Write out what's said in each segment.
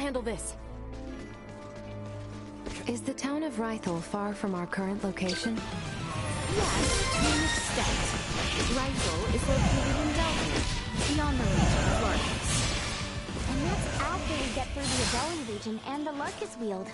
handle this. Is the town of Rythel far from our current location? Yes, to an extent. Rythel is located in Delphi, beyond the reach of the Lurkus. And that's after we get through the Adeli region and the Lurkus Weald.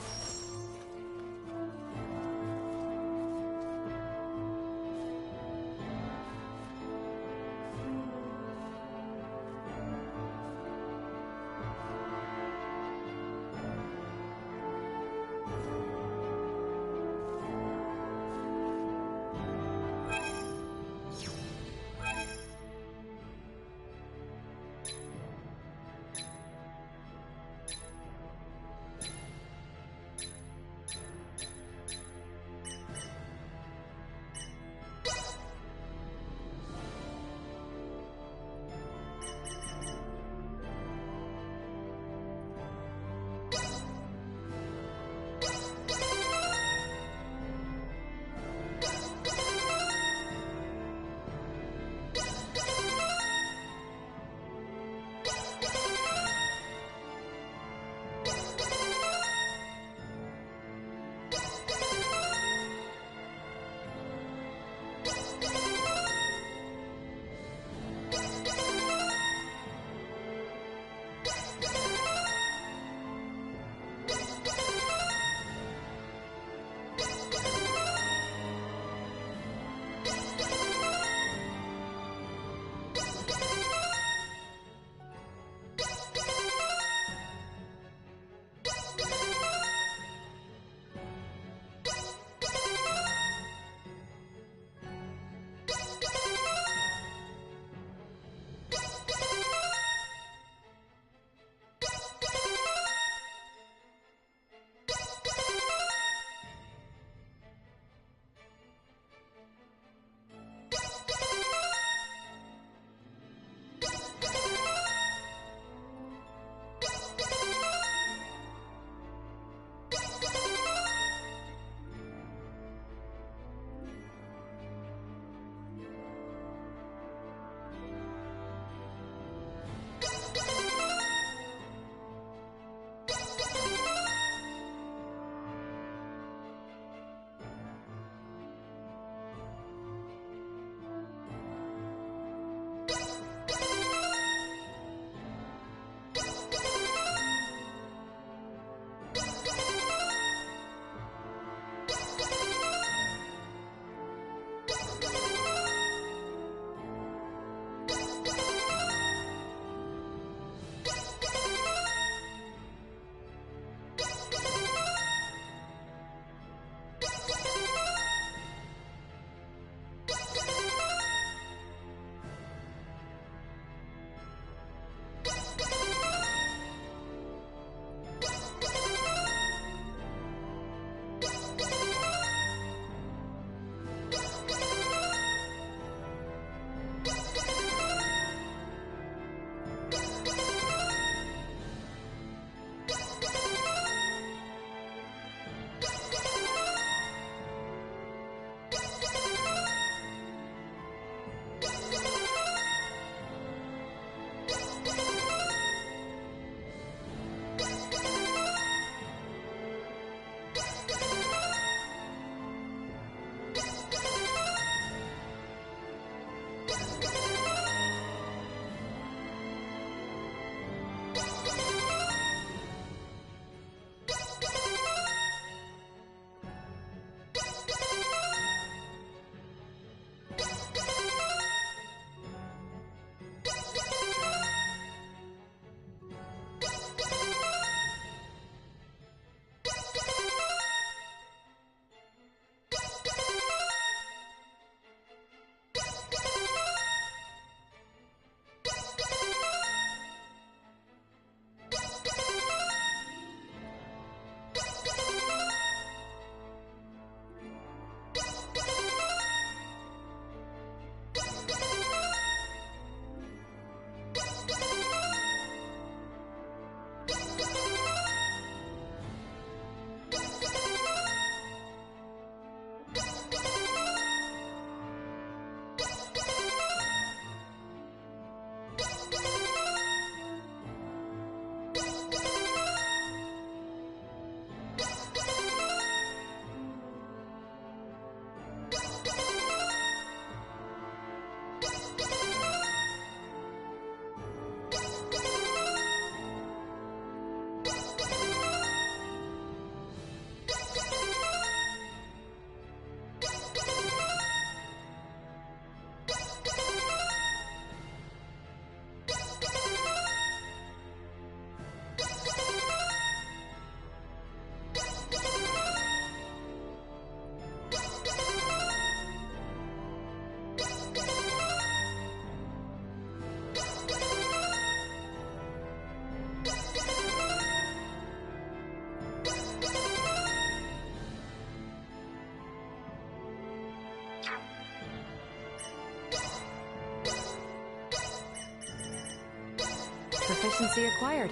Proficiency acquired.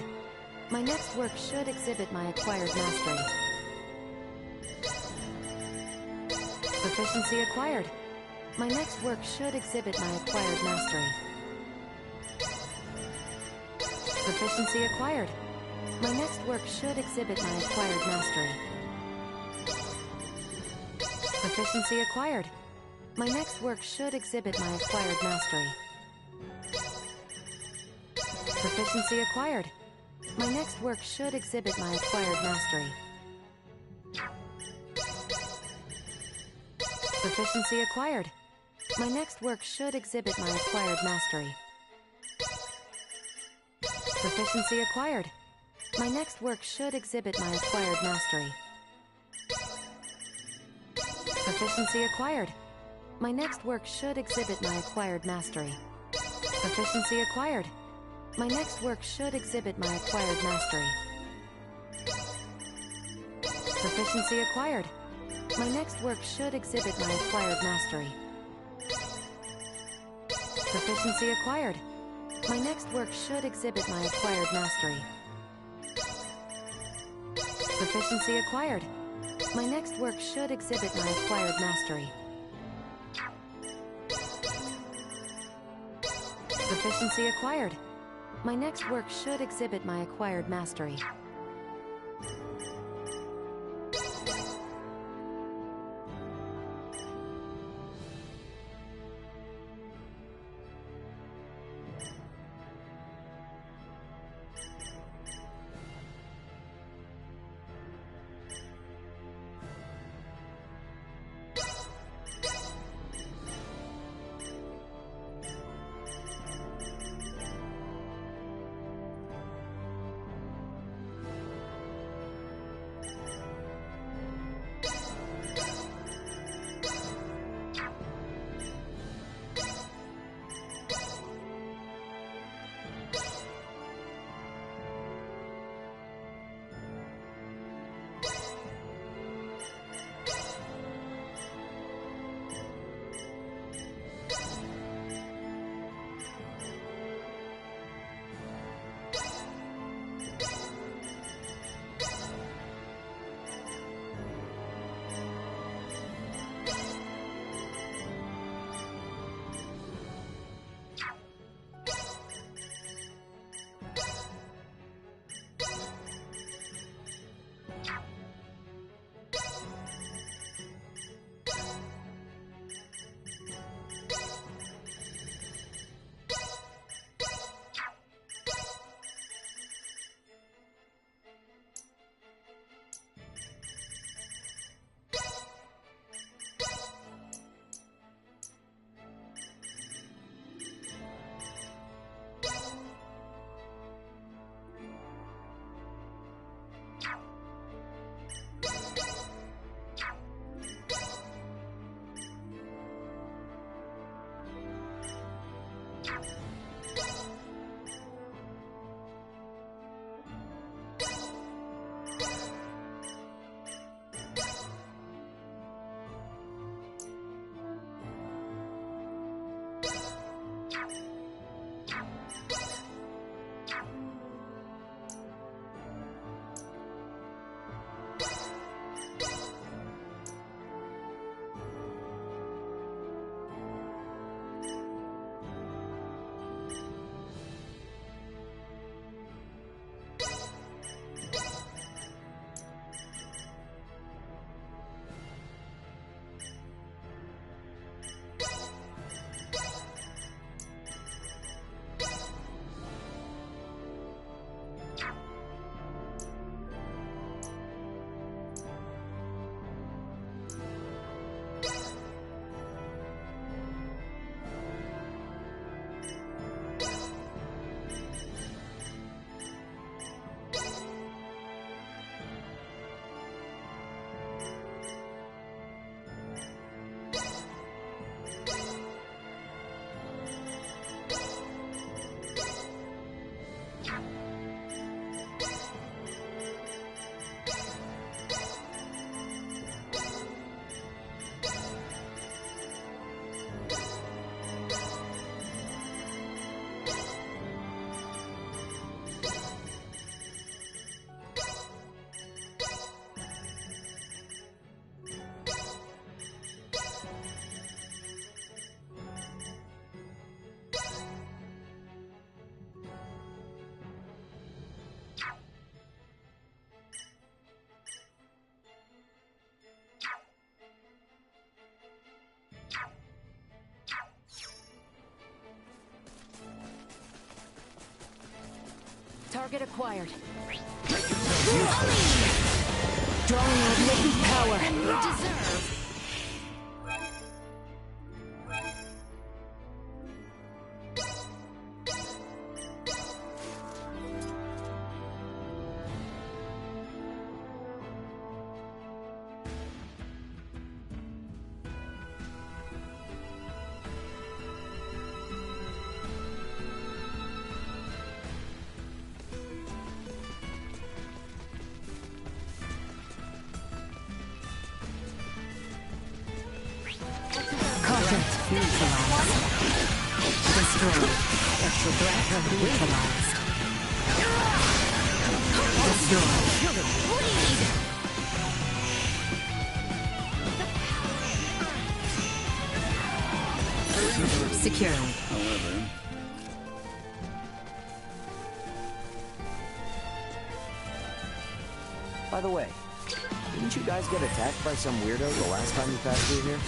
My next work should exhibit my acquired mastery. Proficiency acquired. My next work should exhibit my acquired mastery. Proficiency acquired. My next work should exhibit my acquired mastery. Proficiency acquired. My next work should exhibit my acquired mastery. Proficiency acquired. My next work should exhibit my acquired mastery. Proficiency acquired. My next work should exhibit my acquired mastery. Proficiency acquired. My next work should exhibit my acquired mastery. Proficiency acquired. My next work should exhibit my acquired mastery. Proficiency acquired. My next work should exhibit my acquired mastery. Proficiency acquired. My next work should exhibit my acquired mastery. Proficiency acquired. My next work should exhibit my acquired mastery. Proficiency acquired. My next work should exhibit my acquired mastery. Proficiency acquired. My next work should exhibit my acquired mastery. Target acquired. Drawing out latent power. You deserve. Neutralized. Destroyed. Extra threat neutralized. Destroyed. Secured. However, by the way, didn't you guys get attacked by some weirdo the last time you passed through here?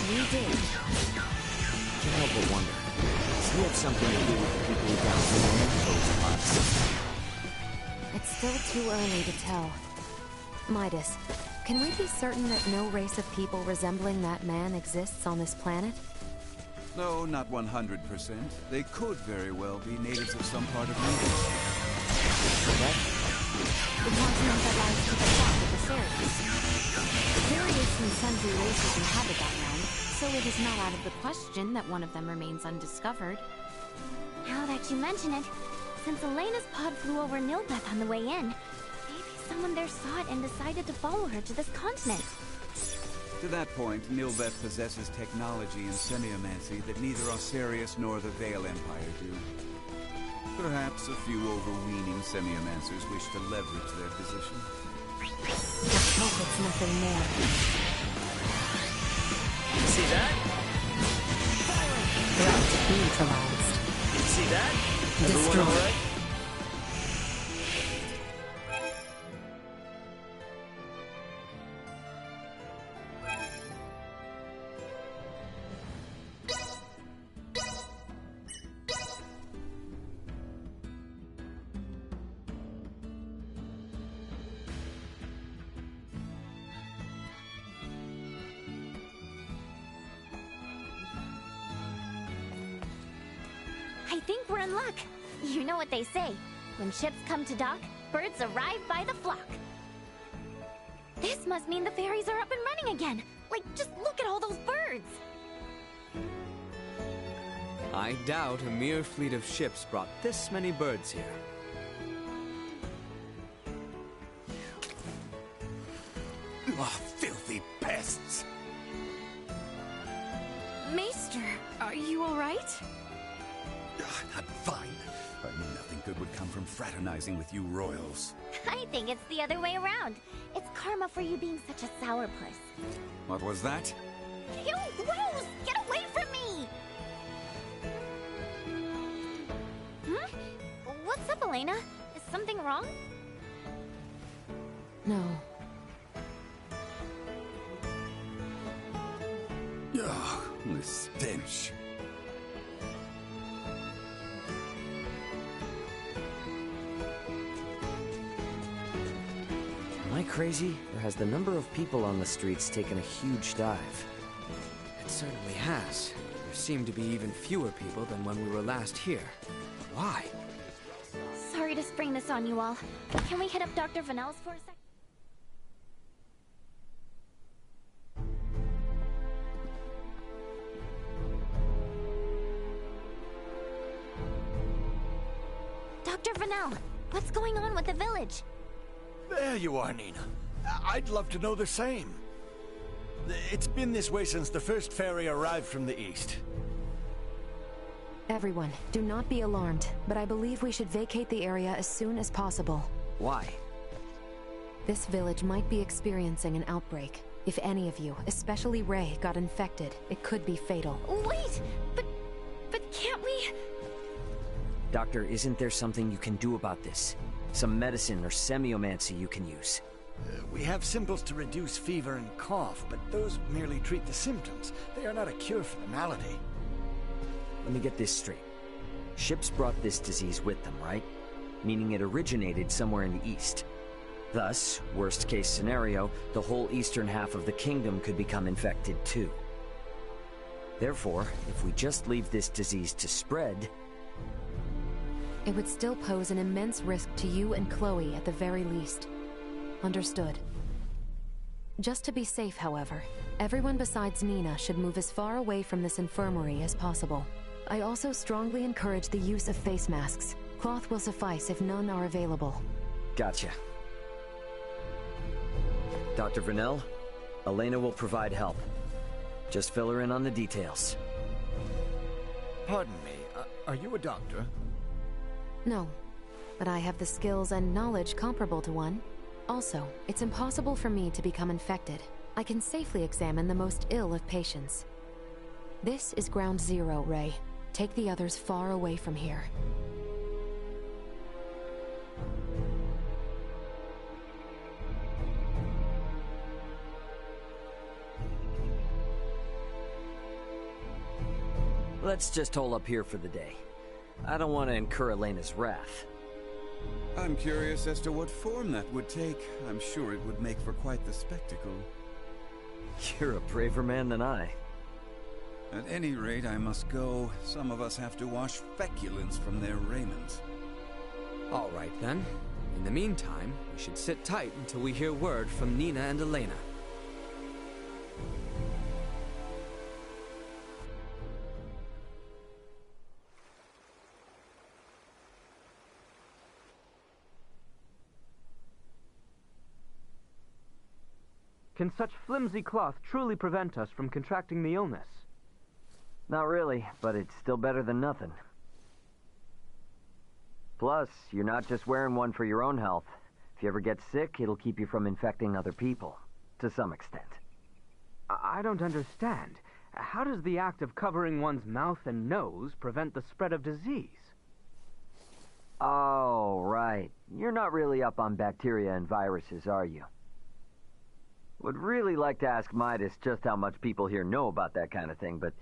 We did. Can't help but wonder. Does he have something to do with the people who down those pots? It's still too early to tell. Midas, can we be certain that no race of people resembling that man exists on this planet? no, not 100%. They could very well be natives of some part of India. The continent that lies to the south of the Ceres. Various and sundry races inhabit that realm, so it is not out of the question that one of them remains undiscovered. Now that you mention it, since Elena's pod flew over Nilbeth on the way in, maybe someone there saw it and decided to follow her to this continent. To that point, Nilbeth possesses technology in semiomancy that neither Osirius nor the Vale Empire do. Perhaps a few overweening semiomancers wish to leverage their position. Let's hope it's nothing more. See that? Threat neutralized. See that? Destroyed. Everyone all right? I think we're in luck. You know what they say. When ships come to dock, birds arrive by the flock. This must mean the ferries are up and running again. Like, just look at all those birds. I doubt a mere fleet of ships brought this many birds here. Oh, filthy pests! Maester, are you all right? I'm fine. I knew nothing good would come from fraternizing with you royals. I think it's the other way around. It's karma for you being such a sourpuss. What was that? Ew, gross! Get away from me! What's up, Elena? Is something wrong? No. Ugh, the stench. Am I crazy, or has the number of people on the streets taken a huge dive? It certainly has. There seem to be even fewer people than when we were last here. Why? Sorry to spring this on you all. Can we hit up Dr. Vanel's for a sec? Dr. Vanel, what's going on with the village? There you are, Nina. I'd love to know the same. It's been this way since the first ferry arrived from the east. Everyone, do not be alarmed, but I believe we should vacate the area as soon as possible. Why? This village might be experiencing an outbreak. If any of you, especially Ray, got infected, it could be fatal. Wait! But can't we... Doctor, isn't there something you can do about this? Some medicine or semiomancy you can use? We have simples to reduce fever and cough, but those merely treat the symptoms. They are not a cure for the malady. Let me get this straight. Ships brought this disease with them, right? meaning it originated somewhere in the east. Thus, worst case scenario, the whole eastern half of the kingdom could become infected too. Therefore, if we just leave this disease to spread... It would still pose an immense risk to you and Chloe at the very least. Understood. Just to be safe, however, everyone besides Nina should move as far away from this infirmary as possible. I also strongly encourage the use of face masks. Cloth will suffice if none are available. Gotcha. Dr. Vernell, Elena will provide help. Just fill her in on the details. Pardon me, are you a doctor? No, but I have the skills and knowledge comparable to one. Also, it's impossible for me to become infected. I can safely examine the most ill of patients. This is Ground Zero, Ray. Take the others far away from here. Let's just hole up here for the day. I don't want to incur Elena's wrath. I'm curious as to what form that would take. I'm sure it would make for quite the spectacle. You're a braver man than I. At any rate, I must go. Some of us have to wash feculence from their raiment. All right, then. In the meantime, we should sit tight until we hear word from Nina and Elena. Can such flimsy cloth truly prevent us from contracting the illness? Not really, but it's still better than nothing. Plus, you're not just wearing one for your own health. If you ever get sick, it'll keep you from infecting other people, to some extent. I don't understand. How does the act of covering one's mouth and nose prevent the spread of disease? Oh, right. You're not really up on bacteria and viruses, are you? Would really like to ask Midas just how much people here know about that kind of thing, but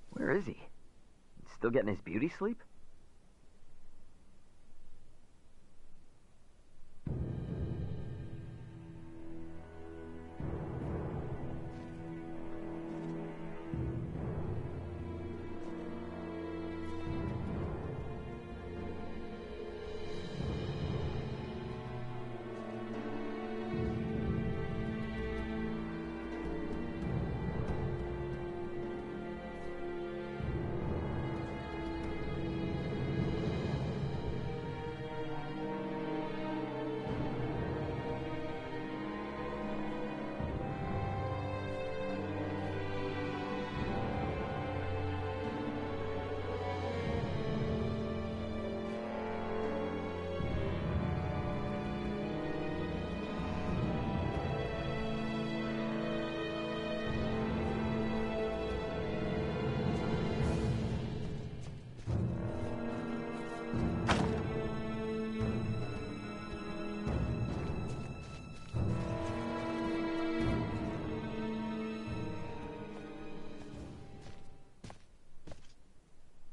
where is he? Still getting his beauty sleep?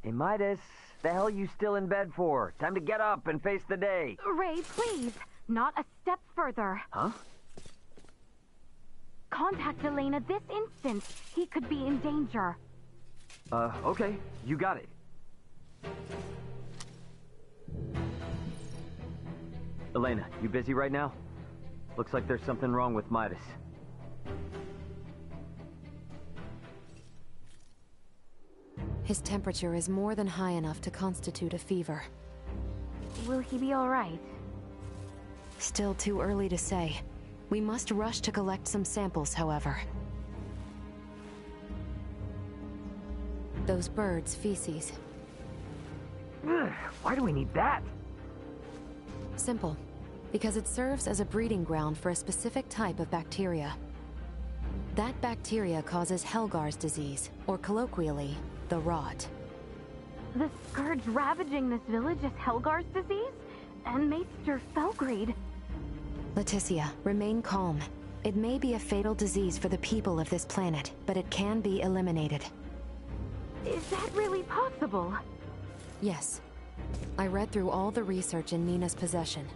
Hey, Midas, the hell you still in bed for? Time to get up and face the day. Ray, please. Not a step further. Huh? Contact Elena this instant. He could be in danger. Okay. You got it. Elena, you busy right now? Looks like there's something wrong with Midas. His temperature is more than high enough to constitute a fever. Will he be all right? Still too early to say. We must rush to collect some samples, however. Those birds' feces. Ugh, why do we need that? Simple. Because it serves as a breeding ground for a specific type of bacteria. That bacteria causes Helgar's disease, or colloquially, the rot. The scourge ravaging this village is Helgar's disease? And Maester Felgreed. Leticia, remain calm. It may be a fatal disease for the people of this planet, but it can be eliminated. Is that really possible? Yes. I read through all the research in Nina's possession.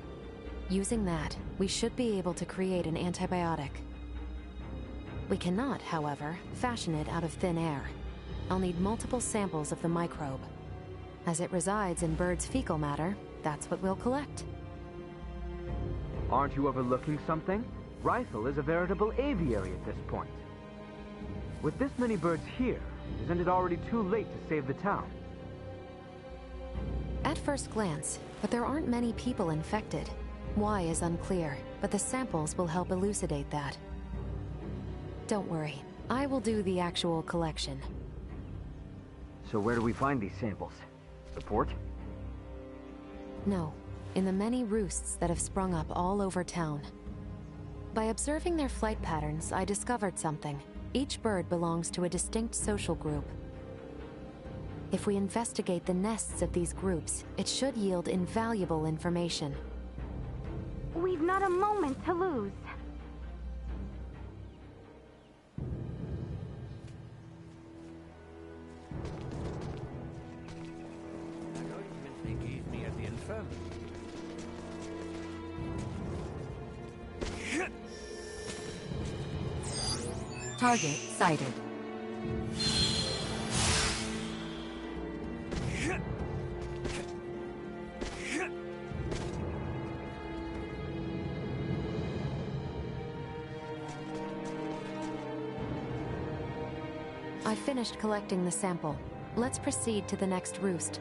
Using that, we should be able to create an antibiotic. We cannot, however, fashion it out of thin air. I'll need multiple samples of the microbe. As it resides in birds' fecal matter, that's what we'll collect. Aren't you overlooking something? Rifle is a veritable aviary at this point. With this many birds here, isn't it already too late to save the town? At first glance, but there aren't many people infected. Why is unclear, but the samples will help elucidate that. Don't worry, I will do the actual collection. So where do we find these samples? The port? No, in the many roosts that have sprung up all over town. By observing their flight patterns, I discovered something. Each bird belongs to a distinct social group. If we investigate the nests of these groups, it should yield invaluable information. We've not a moment to lose. I don't even think he's near the infirmary. Target sighted. I finished collecting the sample. Let's proceed to the next roost.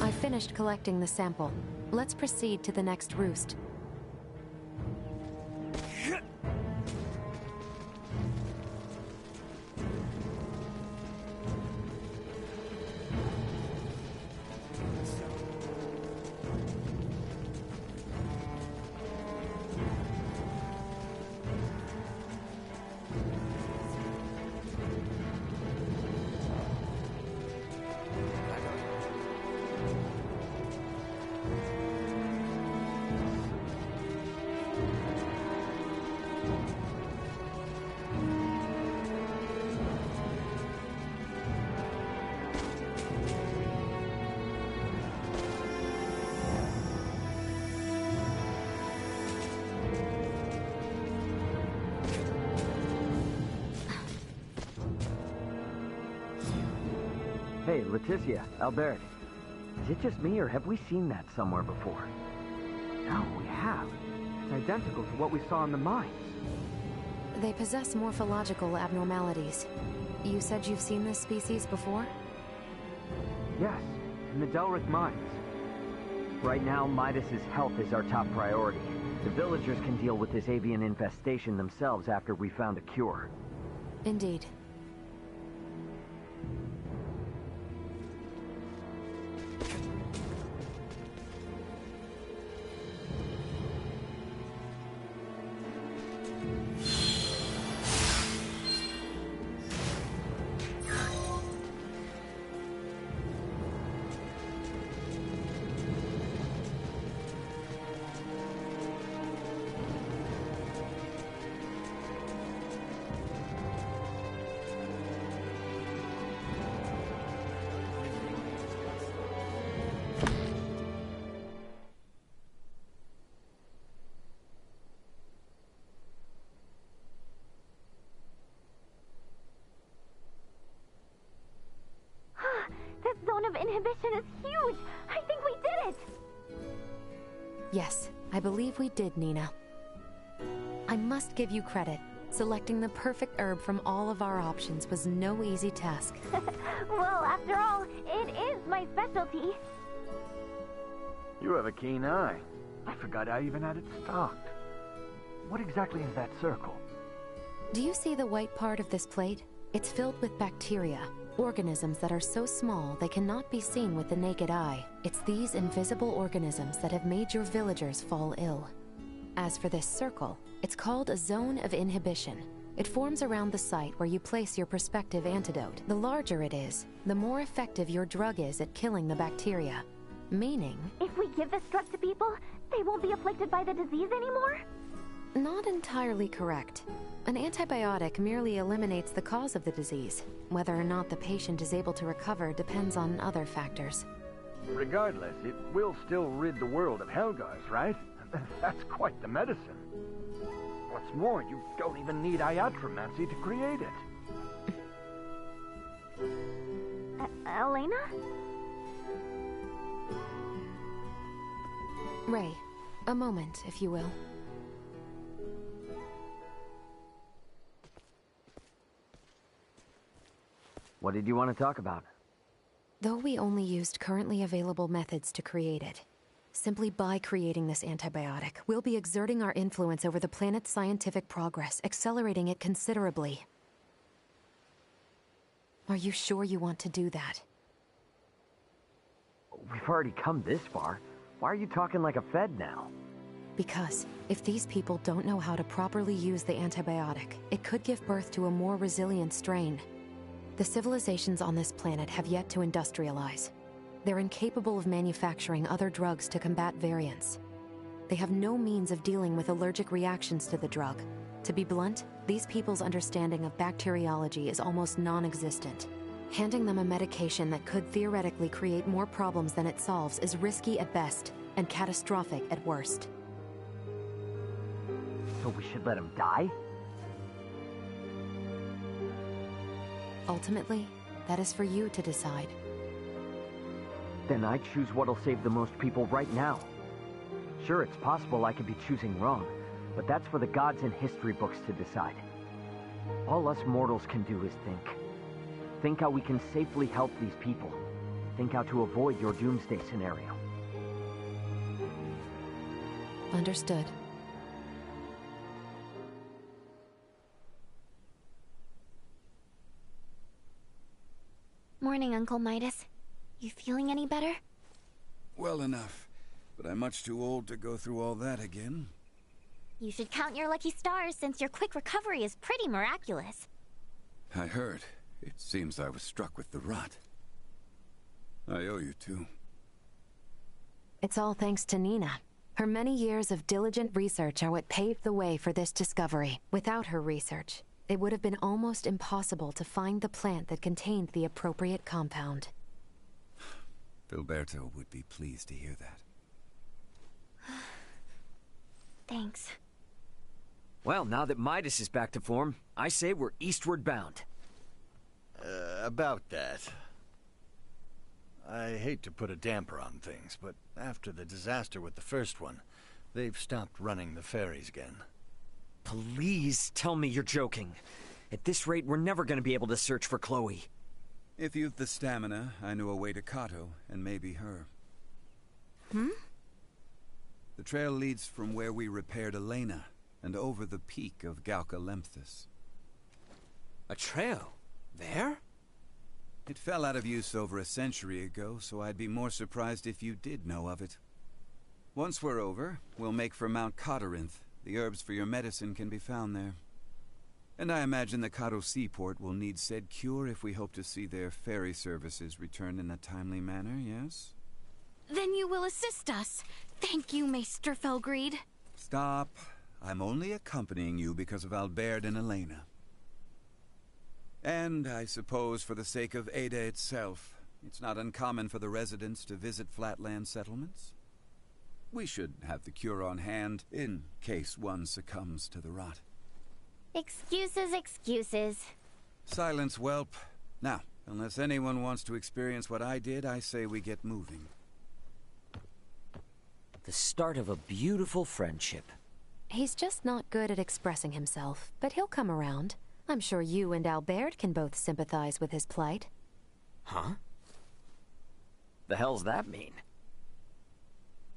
I finished collecting the sample. Let's proceed to the next roost. Hey, Leticia, Albert. Is it just me, or have we seen that somewhere before? No, we have. It's identical to what we saw in the mines. They possess morphological abnormalities. You said you've seen this species before? Yes, in the Delric mines. Right now, Midas's health is our top priority. The villagers can deal with this avian infestation themselves after we found a cure. Indeed. This zone of inhibition is huge! I think we did it! Yes, I believe we did, Nina. I must give you credit. Selecting the perfect herb from all of our options was no easy task. Well, after all, it is my specialty. You have a keen eye. I forgot I even had it stocked. What exactly is that circle? Do you see the white part of this plate? It's filled with bacteria, organisms that are so small they cannot be seen with the naked eye. It's these invisible organisms that have made your villagers fall ill. As for this circle, it's called a zone of inhibition. It forms around the site where you place your prospective antidote. The larger it is, the more effective your drug is at killing the bacteria. Meaning... If we give this drug to people, they won't be afflicted by the disease anymore? Not entirely correct. An antibiotic merely eliminates the cause of the disease. Whether or not the patient is able to recover depends on other factors. Regardless, it will still rid the world of Helgars, right? That's quite the medicine. What's more, you don't even need iatromancy to create it. Elena? Ray, a moment, if you will. What did you want to talk about? Though we only used currently available methods to create it, simply by creating this antibiotic, we'll be exerting our influence over the planet's scientific progress, accelerating it considerably. Are you sure you want to do that? We've already come this far. Why are you talking like a Fed now? Because if these people don't know how to properly use the antibiotic, it could give birth to a more resilient strain. The civilizations on this planet have yet to industrialize. They're incapable of manufacturing other drugs to combat variants. They have no means of dealing with allergic reactions to the drug. To be blunt, these people's understanding of bacteriology is almost non-existent. Handing them a medication that could theoretically create more problems than it solves is risky at best, and catastrophic at worst. So we should let him die? Ultimately, that is for you to decide. Then I choose what'll save the most people right now. Sure, it's possible I could be choosing wrong, but that's for the gods and history books to decide. All us mortals can do is think. Think how we can safely help these people. Think how to avoid your doomsday scenario. Understood. Morning, Uncle Midas. You feeling any better? Well enough, but I'm much too old to go through all that again. You should count your lucky stars since your quick recovery is pretty miraculous. I heard. It seems I was struck with the rot. I owe you two. It's all thanks to Nina. Her many years of diligent research are what paved the way for this discovery. Without her research, it would have been almost impossible to find the plant that contained the appropriate compound. Filberto would be pleased to hear that. Thanks. Well, now that Midas is back to form, I say we're eastward bound. About that. I hate to put a damper on things, but after the disaster with the first one, they've stopped running the ferries again. Please tell me you're joking. At this rate, we're never going to be able to search for Chloe. If you've the stamina, I know a way to Kato, and maybe her. The trail leads from where we repaired Elena, and over the peak of Galca-Lemphis. A trail? There? It fell out of use over a century ago, so I'd be more surprised if you did know of it. Once we're over, we'll make for Mount Cotarinth. The herbs for your medicine can be found there. And I imagine the Kato seaport will need said cure if we hope to see their ferry services return in a timely manner, yes? Then you will assist us. Thank you, Maester Felgreed. Stop. I'm only accompanying you because of Albert and Elena. And I suppose for the sake of Ada itself, it's not uncommon for the residents to visit flatland settlements. We should have the cure on hand in case one succumbs to the rot. Excuses, excuses. Silence, whelp. Now, unless anyone wants to experience what I did, I say we get moving. The start of a beautiful friendship. He's just not good at expressing himself, but he'll come around. I'm sure you and Albert can both sympathize with his plight. Huh? The hell's that mean?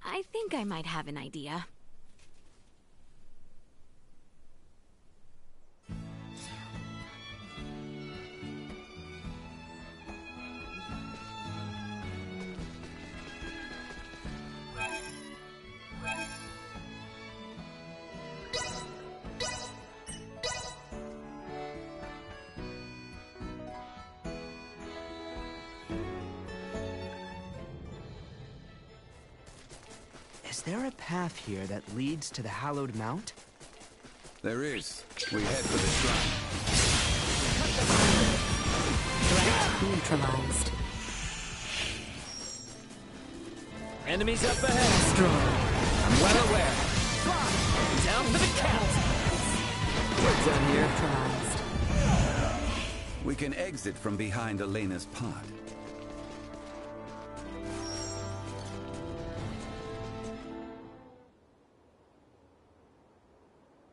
I think I might have an idea. Is there a path here that leads to the Hallowed Mount? There is. We head for the shrine. Threat neutralized. Enemies up ahead. Destroyed. I'm well aware. Down for the count. What's down here? Neutralized. We can exit from behind Elena's pod.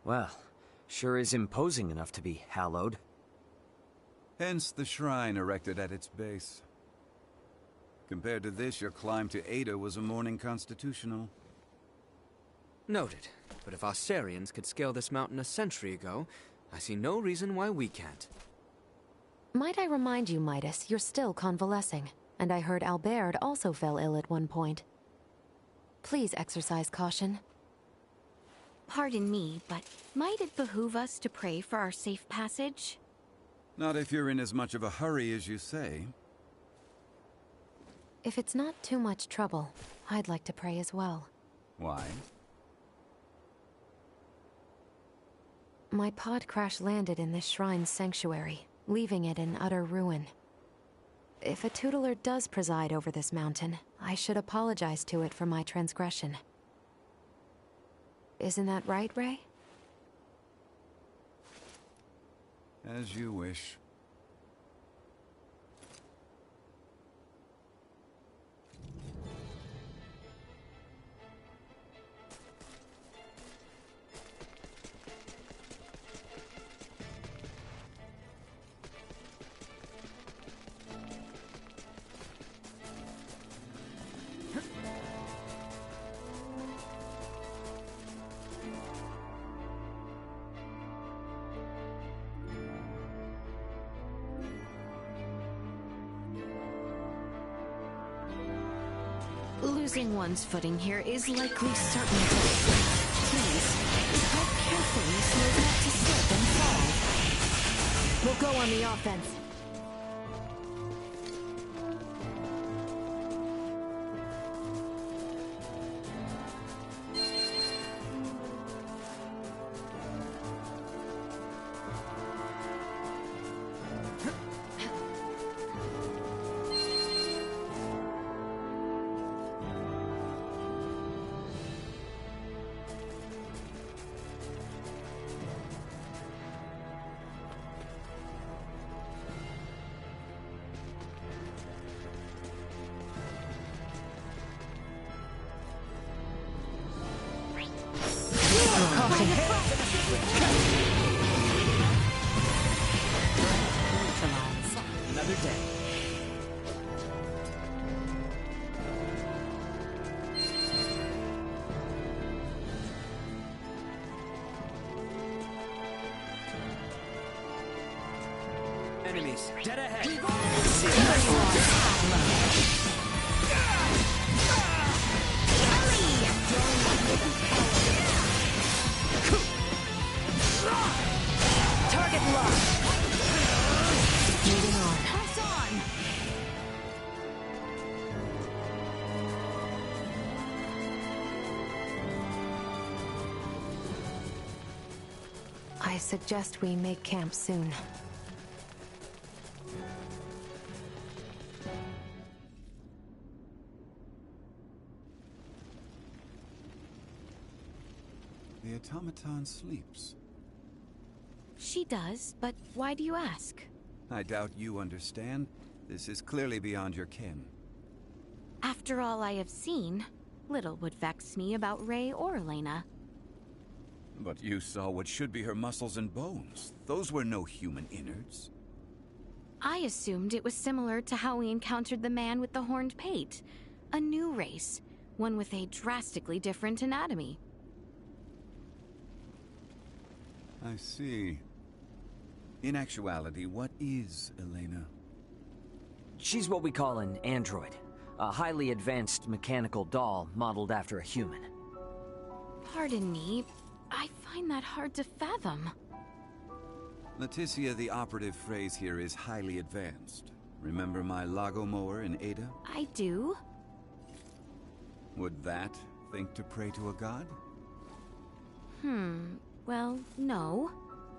Well, sure is imposing enough to be hallowed. Hence the shrine erected at its base. Compared to this, your climb to Ada was a morning constitutional. Noted. But if Osarians could scale this mountain a century ago, I see no reason why we can't. Might I remind you, Midas, you're still convalescing. And I heard Albert also fell ill at one point. Please exercise caution. Pardon me, but might it behoove us to pray for our safe passage? Not if you're in as much of a hurry as you say. If it's not too much trouble, I'd like to pray as well. Why? My pod crash landed in this shrine's sanctuary, leaving it in utter ruin. If a tutelar does preside over this mountain, I should apologize to it for my transgression. Isn't that right, Ray? As you wish. Losing one's footing here is likely certain to... Please, tread carefully so as not to slip and fall. We'll go on the offense. Another day. Enemies, dead ahead. Target locked. Moving on. Press on! I suggest we make camp soon. The automaton sleeps. She does, but why do you ask? I doubt you understand. This is clearly beyond your ken. After all I have seen, little would vex me about Ray or Elena. But you saw what should be her muscles and bones. Those were no human innards. I assumed it was similar to how we encountered the man with the horned pate. A new race. one with a drastically different anatomy. I see. In actuality, what is Elena? She's what we call an android. A highly advanced mechanical doll modeled after a human. Pardon me, I find that hard to fathom. Leticia, the operative phrase here is highly advanced. Remember my Lago mower in Ada? I do. Would that think to pray to a god? Well, no.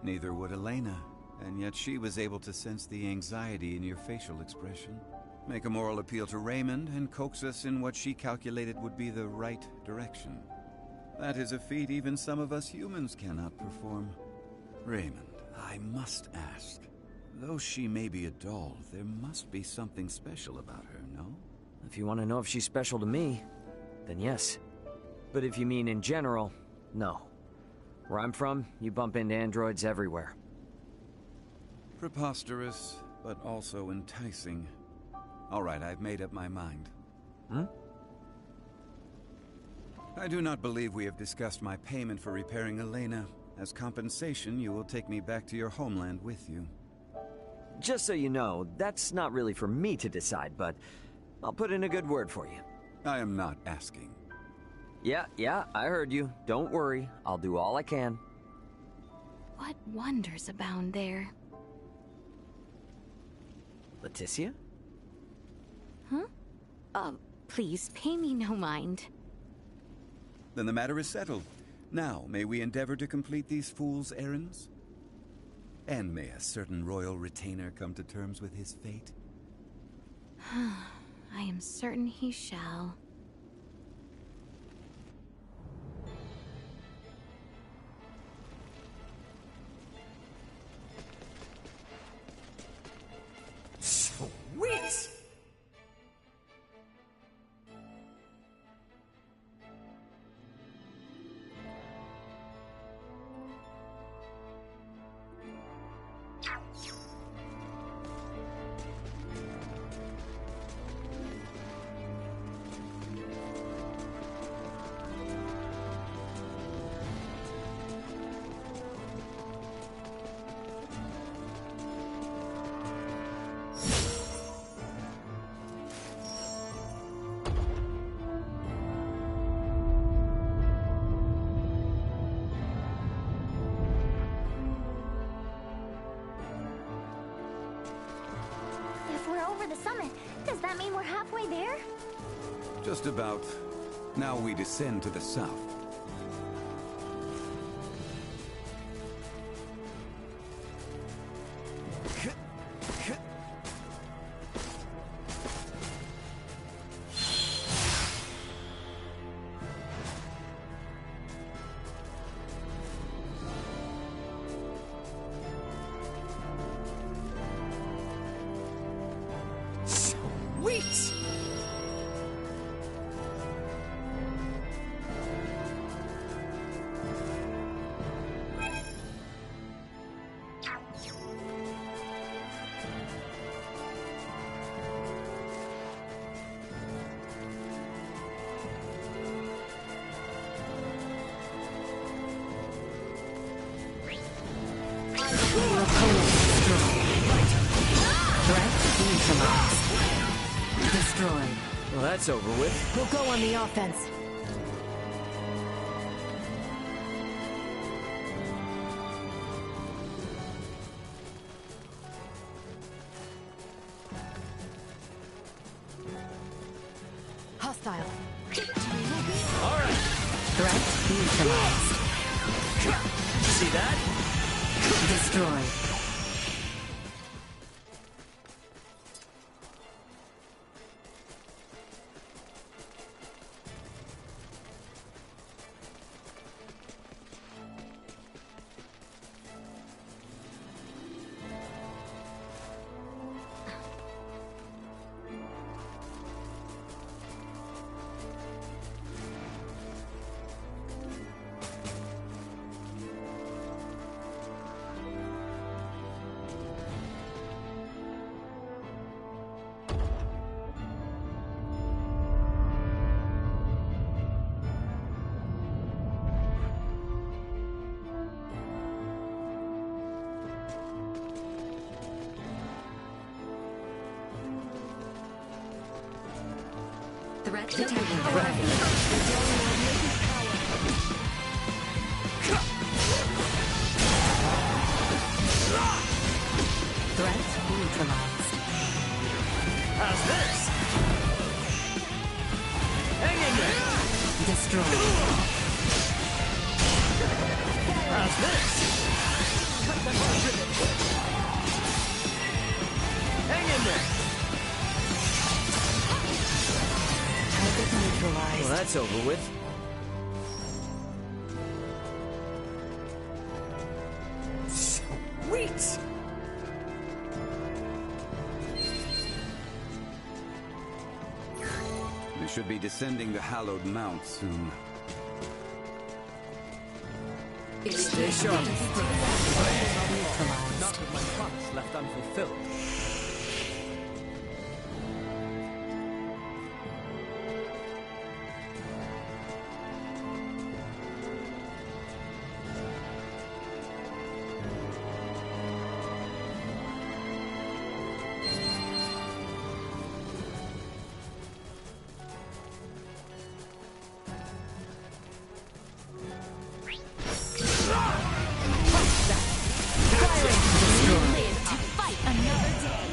Neither would Elena, and yet she was able to sense the anxiety in your facial expression, make a moral appeal to Raymond, and coax us in what she calculated would be the right direction. That is a feat even some of us humans cannot perform. Raymond, I must ask, though she may be a doll, there must be something special about her, no? If you want to know if she's special to me, then yes. But if you mean in general, no. Where I'm from, you bump into androids everywhere. Preposterous, but also enticing. All right, I've made up my mind. I do not believe we have discussed my payment for repairing Elena. As compensation, you will take me back to your homeland with you. Just so you know, that's not really for me to decide, but I'll put in a good word for you. I am not asking. Yeah, I heard you. Don't worry, I'll do all I can. What wonders abound there? Leticia? Please, pay me no mind. Then the matter is settled. Now, may we endeavor to complete these fools' errands? And may a certain royal retainer come to terms with his fate? I am certain he shall. Sweet! If we're over the summit, does that mean we're halfway there? Just about. Now we descend to the south. Sweet! Your opponent destroyed. Threat neutralized. Destroyed. Well, that's over with. We'll go on the offense. Hostile. Alright! Threat neutralized. See that? Destroyed. Threat detected. Threat neutralized. How's this? Hang in there! Destroyed. How's this? Cut them to ribbons. Hang in there! Target neutralized. Well, that's over with. Sweet! We should be descending the hallowed mount soon. Stay sharp. Neutralized. Not with my promise left unfulfilled. Live to fight another day.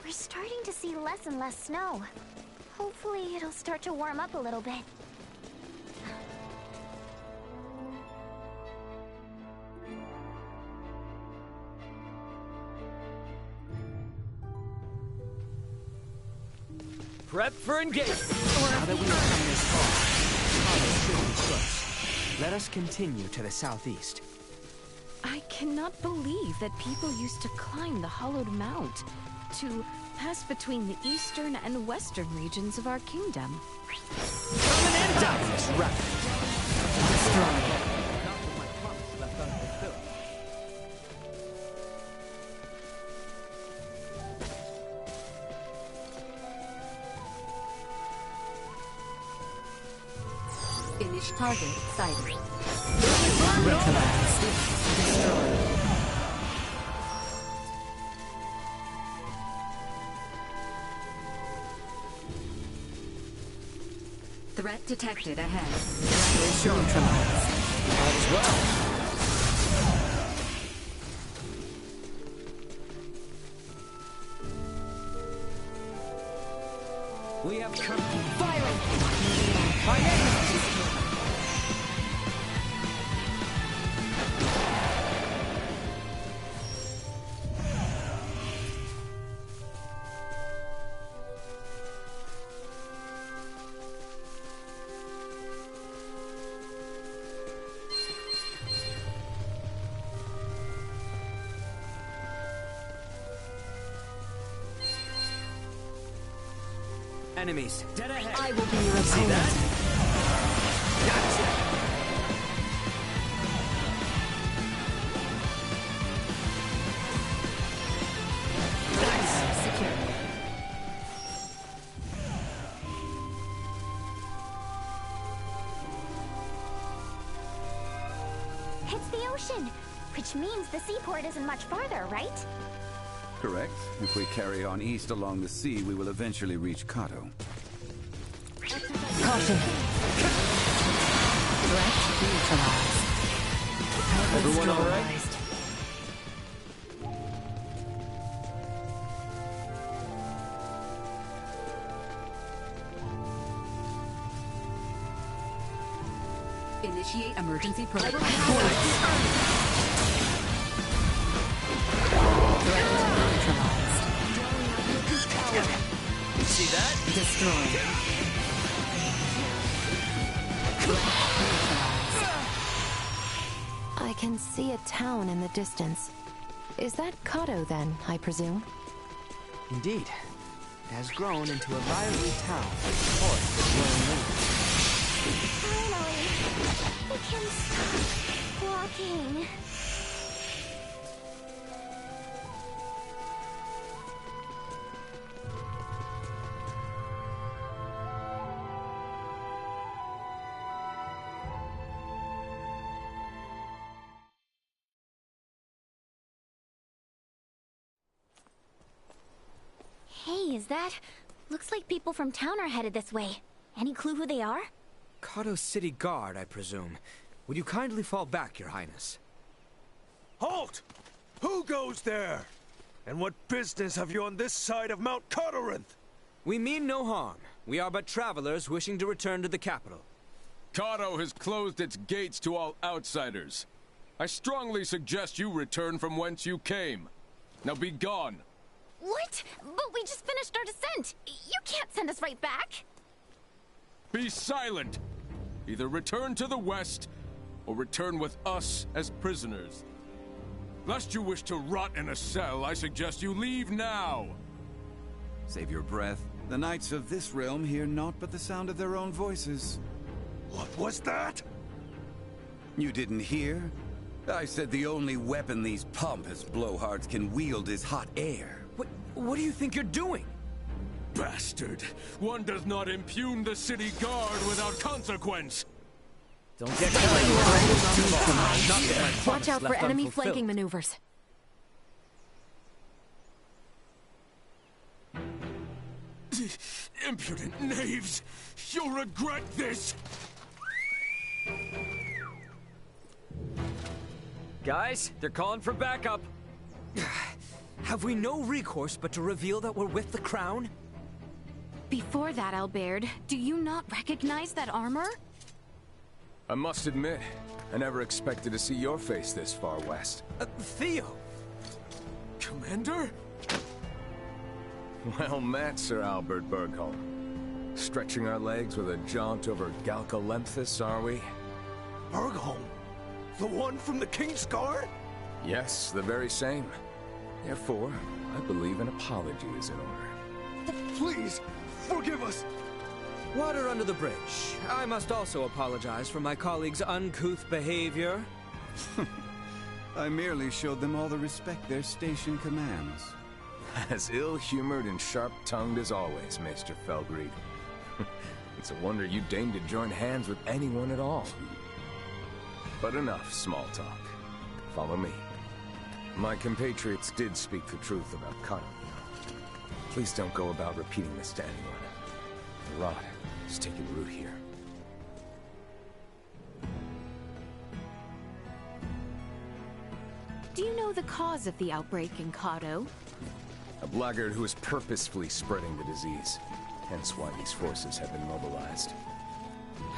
We're starting to see less and less snow. Hopefully it'll start to warm up a little bit. Prep for engagement! Now that we have come this far, Kata should be close. Let us continue to the southeast. I cannot believe that people used to climb the hollowed mount to pass between the eastern and western regions of our kingdom. Coming in darkness, right? Destroyed. Not with my promise left unfulfilled. Finish target sighted. Neutralized. Destroyed. Threat detected ahead. Neutralized. Might as well. We have come. Firing! My enemies! Enemies, dead ahead. I will be your See opponent. that? Gotcha. Nice. Secure. It's the ocean, which means the seaport isn't much farther, right? Correct. If we carry on east along the sea, we will eventually reach Kato. Caution. Threat neutralized. Target Everyone all right? neutralized. Initiate emergency protocol. Threat neutralized. See that? Destroyed. I can see a town in the distance. Is that Kato then, I presume? Indeed. It has grown into a lively town, poised for growing leaves. Finally, we can stop walking. is that? Looks like people from town are headed this way. Any clue who they are? Kato City Guard, I presume. Would you kindly fall back, Your Highness? Halt! Who goes there? And what business have you on this side of Mount Cotorinth? We mean no harm. We are but travelers wishing to return to the capital. Kato has closed its gates to all outsiders. I strongly suggest you return from whence you came. Now be gone. What? But we just finished our descent. You can't send us right back. Be silent! Either return to the west, or return with us as prisoners. Lest you wish to rot in a cell, I suggest you leave now! Save your breath. The knights of this realm hear naught but the sound of their own voices. What was that? You didn't hear? I said the only weapon these pompous blowhards can wield is hot air. What do you think you're doing? Bastard! One does not impugn the city guard without consequence! Don't get caught. Watch out for enemy flanking maneuvers. Impudent knaves! You'll regret this! Guys, they're calling for backup. Have we no recourse but to reveal that we're with the crown? Before that, Albert, do you not recognize that armor? I must admit, I never expected to see your face this far west. Theo! Commander? Well met, Sir Albert Bergholm. Stretching our legs with a jaunt over Galcalenthus, are we? Bergholm? The one from the King's Guard? Yes, the very same. Therefore, I believe an apology is in order. Please, forgive us! Water under the bridge. I must also apologize for my colleagues' uncouth behavior. I merely showed them all the respect their station commands. As ill-humored and sharp-tongued as always, Maester Feldreed. It's a wonder you deigned to join hands with anyone at all. But enough small talk. Follow me. My compatriots did speak the truth about Kato. Please don't go about repeating this to anyone. The rot is taking root here. Do you know the cause of the outbreak in Kato? A blackguard who is purposefully spreading the disease. Hence why these forces have been mobilized.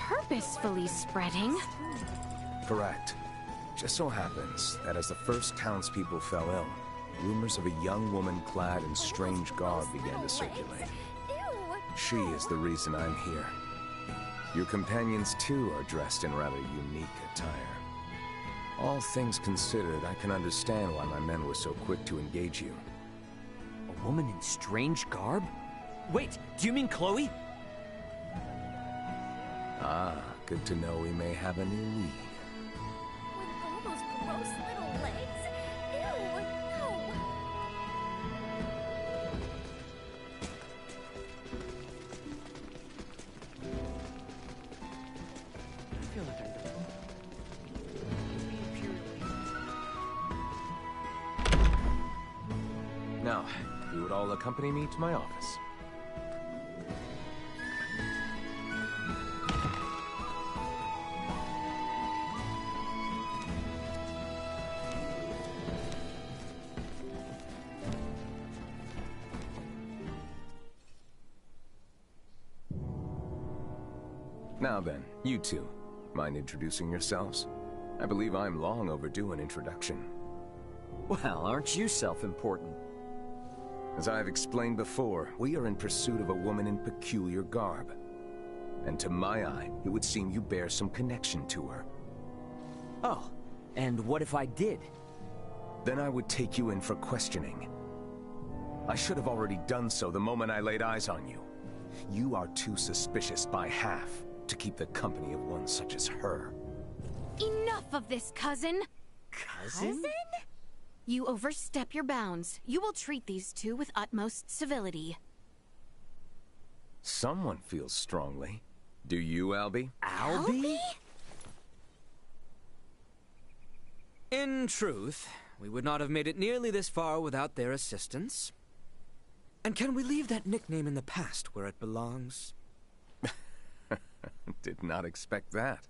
Purposefully spreading? Correct. Just so happens that as the first townspeople fell ill, rumors of a young woman clad in strange garb began to circulate. She is the reason I'm here. Your companions too are dressed in rather unique attire. All things considered, I can understand why my men were so quick to engage you. A woman in strange garb? Wait, do you mean Chloe? Ah, good to know we may have a new lead. With all those gross little legs? Ew, no. I feel like Now, you would all accompany me to my office. Now then, you two, mind introducing yourselves? I believe I'm long overdue an introduction. Well, aren't you self-important? As I've explained before, we are in pursuit of a woman in peculiar garb. And to my eye, it would seem you bear some connection to her. Oh, and what if I did? Then I would take you in for questioning. I should have already done so the moment I laid eyes on you. You are too suspicious by half to keep the company of one such as her. Enough of this, cousin! Cousin? You overstep your bounds. You will treat these two with utmost civility. Someone feels strongly. Do you, Albie? Albie? In truth, we would not have made it nearly this far without their assistance. And can we leave that nickname in the past where it belongs? Did not expect that.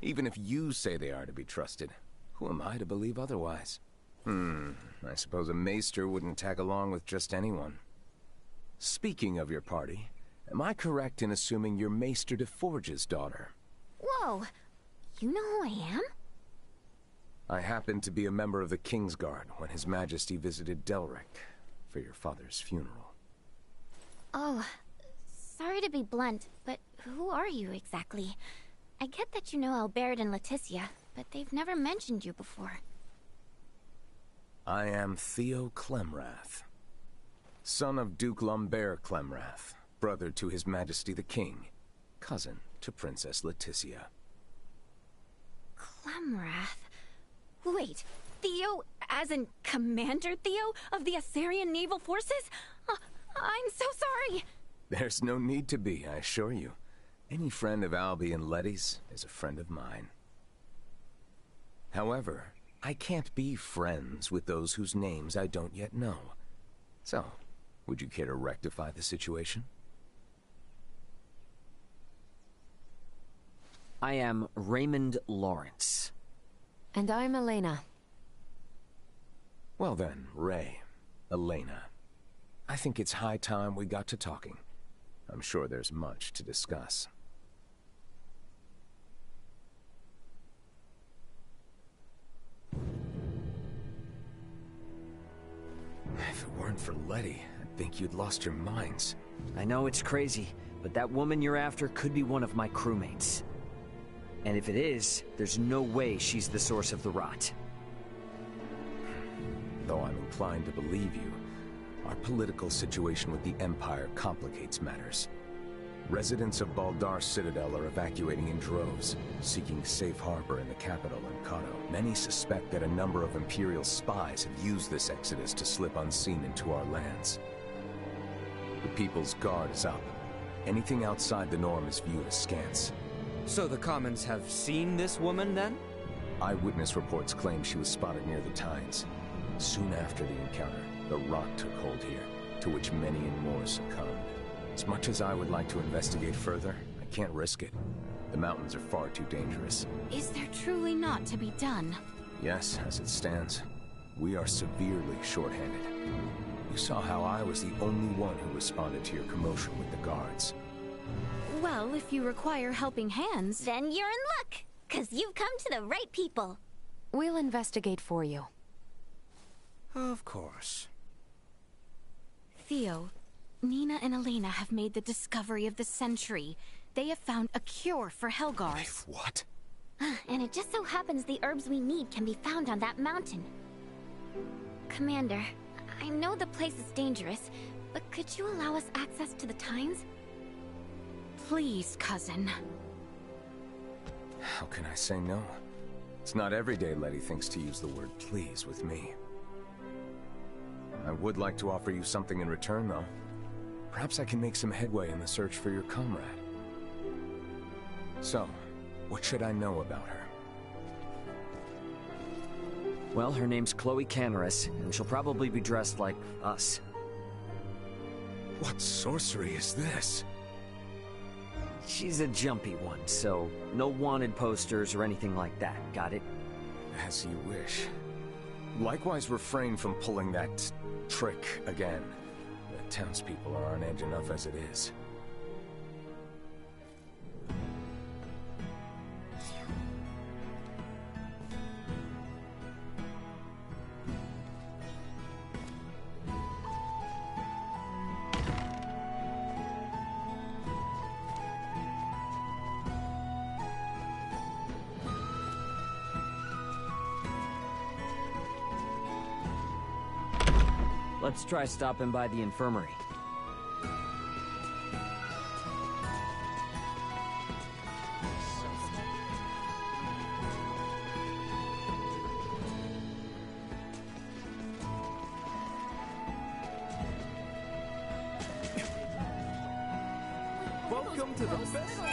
Even if you say they are to be trusted, who am I to believe otherwise? I suppose a maester wouldn't tag along with just anyone. Speaking of your party, am I correct in assuming you're Maester de Forge's daughter? Whoa, you know who I am? I happened to be a member of the Kingsguard when His Majesty visited Delric for your father's funeral. Oh, sorry to be blunt, but who are you exactly? I get that you know Albert and Leticia, but they've never mentioned you before. I am Theo Clemrath, son of Duke Lambert Clemrath, brother to His Majesty the King, cousin to Princess Leticia. Clemrath? Wait, Theo, as in Commander Theo of the Assyrian Naval Forces? I'm so sorry! There's no need to be, I assure you. Any friend of Albie and Letty's is a friend of mine. However, I can't be friends with those whose names I don't yet know. So, would you care to rectify the situation? I am Raymond Lawrence. And I'm Elena. Well then, Ray, Elena. I think it's high time we got to talking. I'm sure there's much to discuss. If it weren't for Letty, I'd think you'd lost your minds. I know it's crazy, but that woman you're after could be one of my crewmates. And if it is, there's no way she's the source of the rot. Though I'm inclined to believe you, our political situation with the Empire complicates matters. Residents of Baldar Citadel are evacuating in droves, seeking safe harbor in the capital, Encato. Many suspect that a number of Imperial spies have used this exodus to slip unseen into our lands. The People's Guard is up. Anything outside the norm is viewed askance. So the Commons have seen this woman, then? Eyewitness reports claim she was spotted near the Tines. Soon after the encounter, the rot took hold here, to which many and more succumbed. As much as I would like to investigate further, I can't risk it. The mountains are far too dangerous. Is there truly not to be done? Yes, as it stands, we are severely short-handed. You saw how I was the only one who responded to your commotion with the guards. Well, if you require helping hands... Then you're in luck, 'cause you've come to the right people. We'll investigate for you. Of course. Theo, Nina and Elena have made the discovery of the century. They have found a cure for Helgars. Wait, what? And it just so happens the herbs we need can be found on that mountain. Commander, I know the place is dangerous, but could you allow us access to the Tines? Please, cousin. How can I say no? It's not every day Letty thinks to use the word please with me. I would like to offer you something in return, though. Perhaps I can make some headway in the search for your comrade. So, what should I know about her? Well, her name's Chloe Canaris, and she'll probably be dressed like us. What sorcery is this? She's a jumpy one, so no wanted posters or anything like that, got it? As you wish. Likewise, refrain from pulling that trick again. The townspeople are on edge enough as it is. Let's try stopping by the infirmary. Welcome to the best...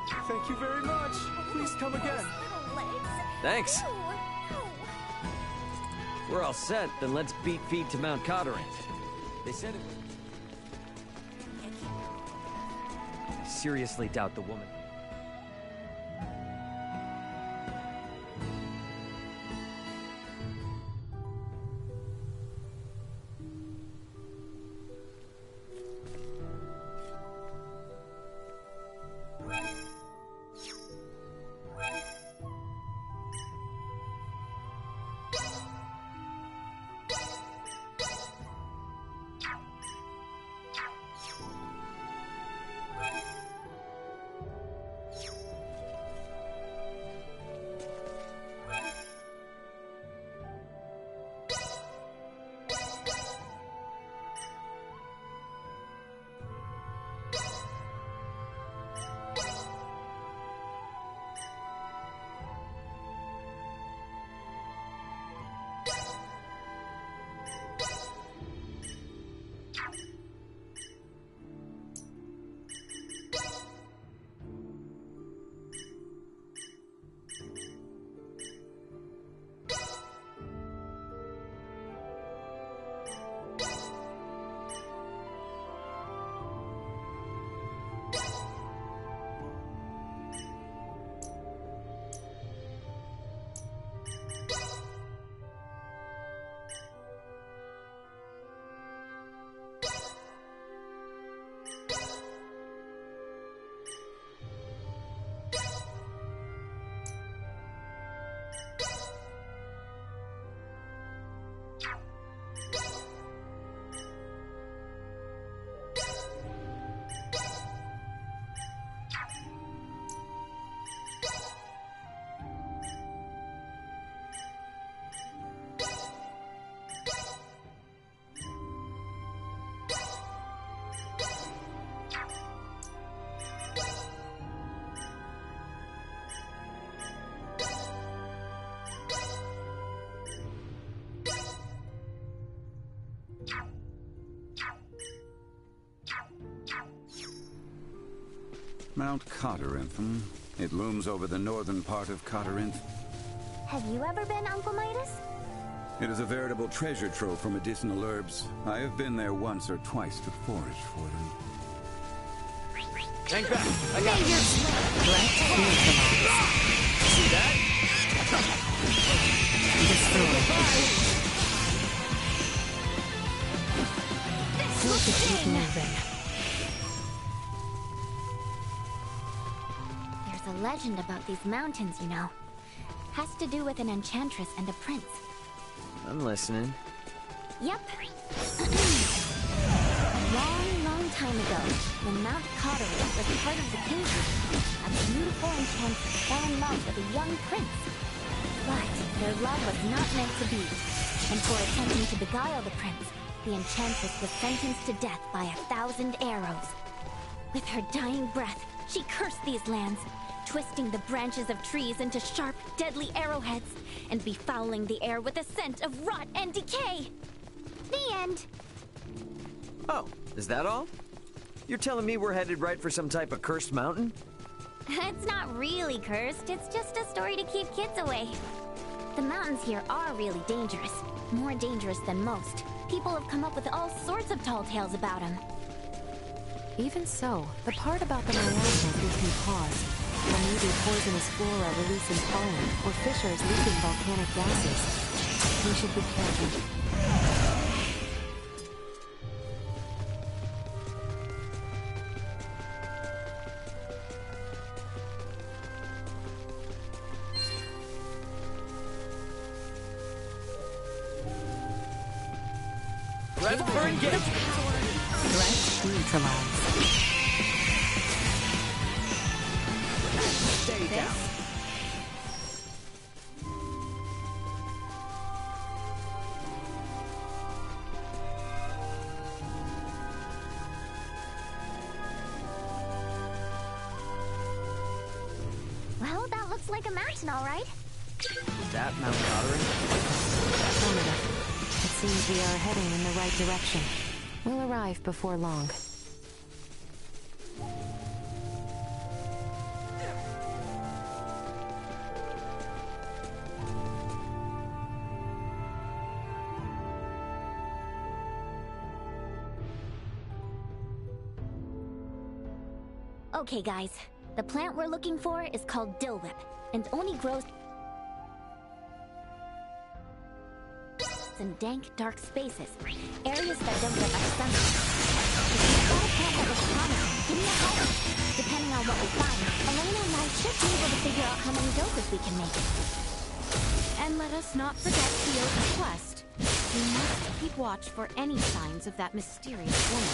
Thank you very much. Please come again. Little legs. Thanks. Ew. Ew. We're all set, then let's beat feet to Mount Cotterant. They said it was... I seriously doubt the woman. Mount Cotterant, hmm? It looms over the northern part of Cotterant. Have you ever been, Uncle Midas? It is a veritable treasure trove for medicinal herbs. I have been there once or twice to forage for them. Hang back! I got Threat neutralized. See that? Destroyed. Look at you moving. There's a legend about these mountains, you know. Has to do with an enchantress and a prince. I'm listening. Yep. A long, long time ago, when Mount Cotterant was part of the kingdom, a beautiful enchantress fell in love with a young prince. But their love was not meant to be, and for attempting to beguile the prince, the enchantress was sentenced to death by 1,000 arrows. With her dying breath, she cursed these lands, twisting the branches of trees into sharp, deadly arrowheads, and befouling the air with a scent of rot and decay. The end. Oh, is that all? You're telling me we're headed right for some type of cursed mountain? It's not really cursed, it's just a story to keep kids away. The mountains here are really dangerous, more dangerous than most. People have come up with all sorts of tall tales about them. Even so, the part about the miasma gives me pause. Or maybe poisonous flora releasing pollen, or fissures leaking volcanic gases. We should be careful. Ready for engagement! Threat neutralized. Stay down. Well, that looks like a mountain, all right. Is that Mount Cotterant? Affirmative. It seems we are heading in the right direction. We'll arrive before long. Okay, guys. The plant we're looking for is called dill whip, and only grows in dank, dark spaces, areas that don't get much sunlight. If you've got a plant that looks promising, give me a call. Depending on what we find, Elena and I should be able to figure out how many doses we can make. And let us not forget Theo's quest. We must keep watch for any signs of that mysterious woman.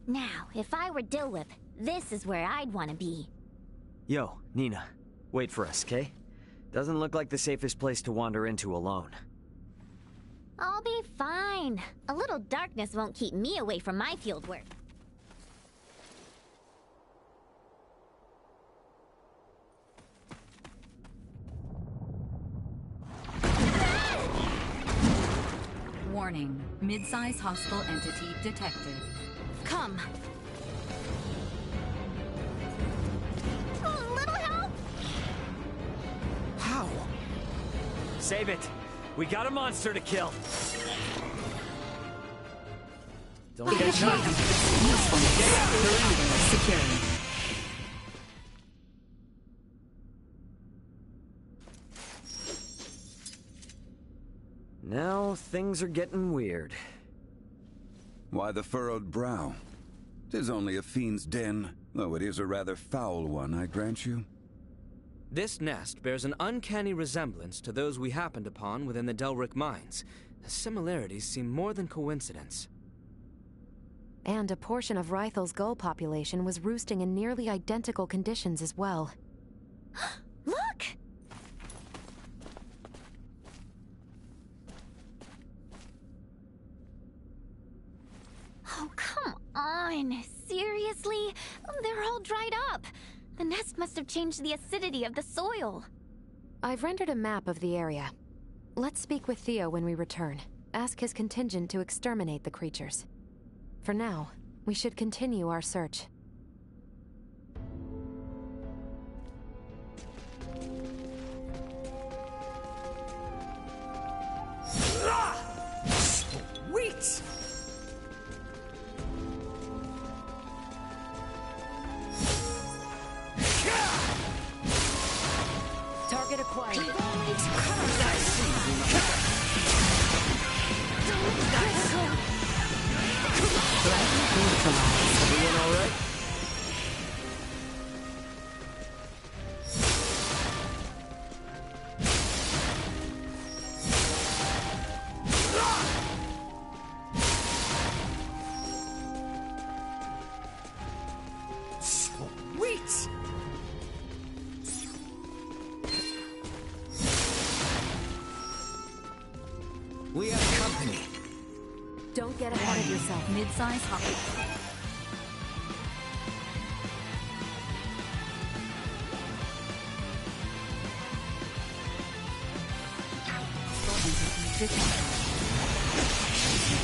Now, if I were Dill Whip, this is where I'd want to be. Yo, Nina. Wait for us, okay? Doesn't look like the safest place to wander into alone. I'll be fine. A little darkness won't keep me away from my field work. Warning. Mid-size hostile entity detected. Come. A little help? How? Save it! We got a monster to kill! Don't get shot! Secured. Now things are getting weird. Why the furrowed brow? 'Tis only a fiend's den, though it is a rather foul one, I grant you. This nest bears an uncanny resemblance to those we happened upon within the Delric mines. The similarities seem more than coincidence. And a portion of Rythel's gull population was roosting in nearly identical conditions as well. Look! Oh, come on. Seriously? They're all dried up. The nest must have changed the acidity of the soil. I've rendered a map of the area. Let's speak with Theo when we return. Ask his contingent to exterminate the creatures. For now, we should continue our search. Sweet! Target acquired. Everyone all right? Sweet! We have company. Don't get ahead of yourself. Mid-size hostile.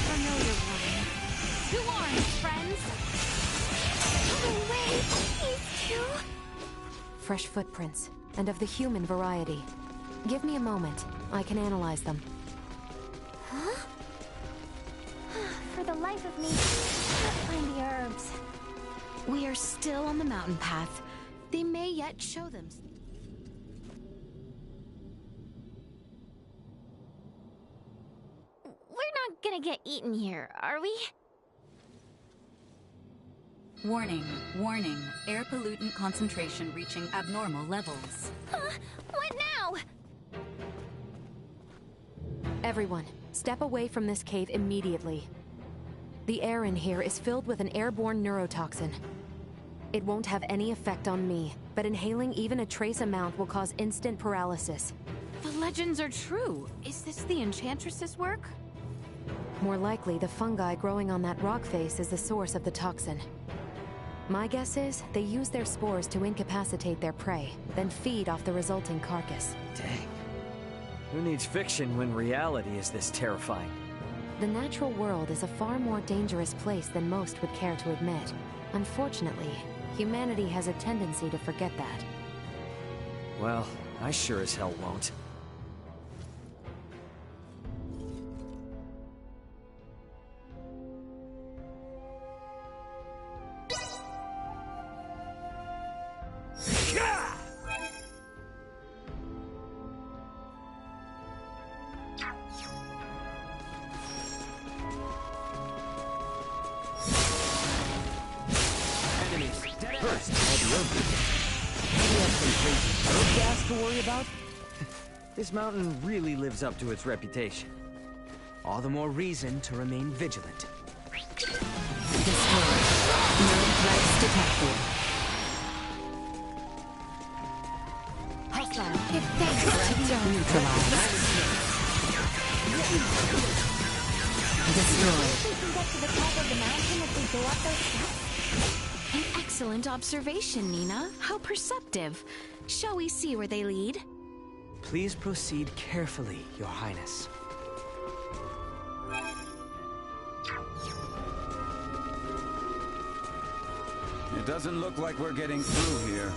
Familiar one. To arms, friends! No way! These two? Fresh footprints, and of the human variety. Give me a moment. I can analyze them. Huh? For the life of me, I can't find the herbs. We are still on the mountain path. They may yet show them. We're not gonna get eaten here, are we? Warning. Warning. Air pollutant concentration reaching abnormal levels. What now? Everyone, step away from this cave immediately. The air in here is filled with an airborne neurotoxin. It won't have any effect on me, but inhaling even a trace amount will cause instant paralysis. The legends are true. Is this the Enchantress's work? More likely, the fungi growing on that rock face is the source of the toxin. My guess is they use their spores to incapacitate their prey, then feed off the resulting carcass. Dang. Who needs fiction when reality is this terrifying? The natural world is a far more dangerous place than most would care to admit. Unfortunately, humanity has a tendency to forget that. Well, I sure as hell won't. This mountain really lives up to its reputation. All the more reason to remain vigilant. Destroyed. No threats detected. Hostile. If thanks neutralized. Destroyed. We can get to the top of the mountain if we go up those steps. An excellent observation, Nina. How perceptive. Shall we see where they lead? Please proceed carefully, Your Highness. It doesn't look like we're getting through here.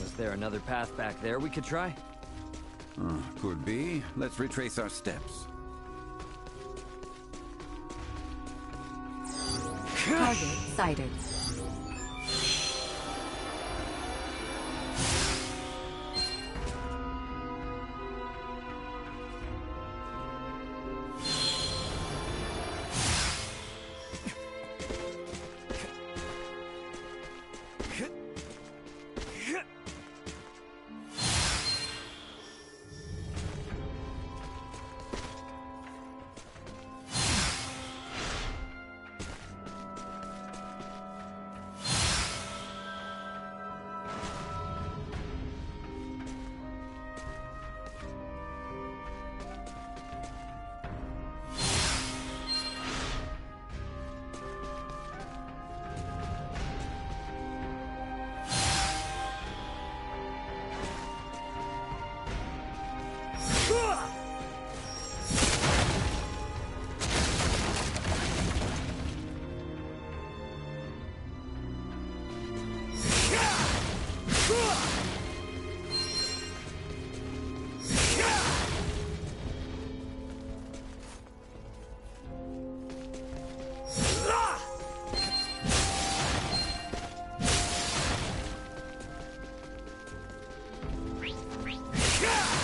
Was there another path back there we could try? Could be. Let's retrace our steps. Target sighted.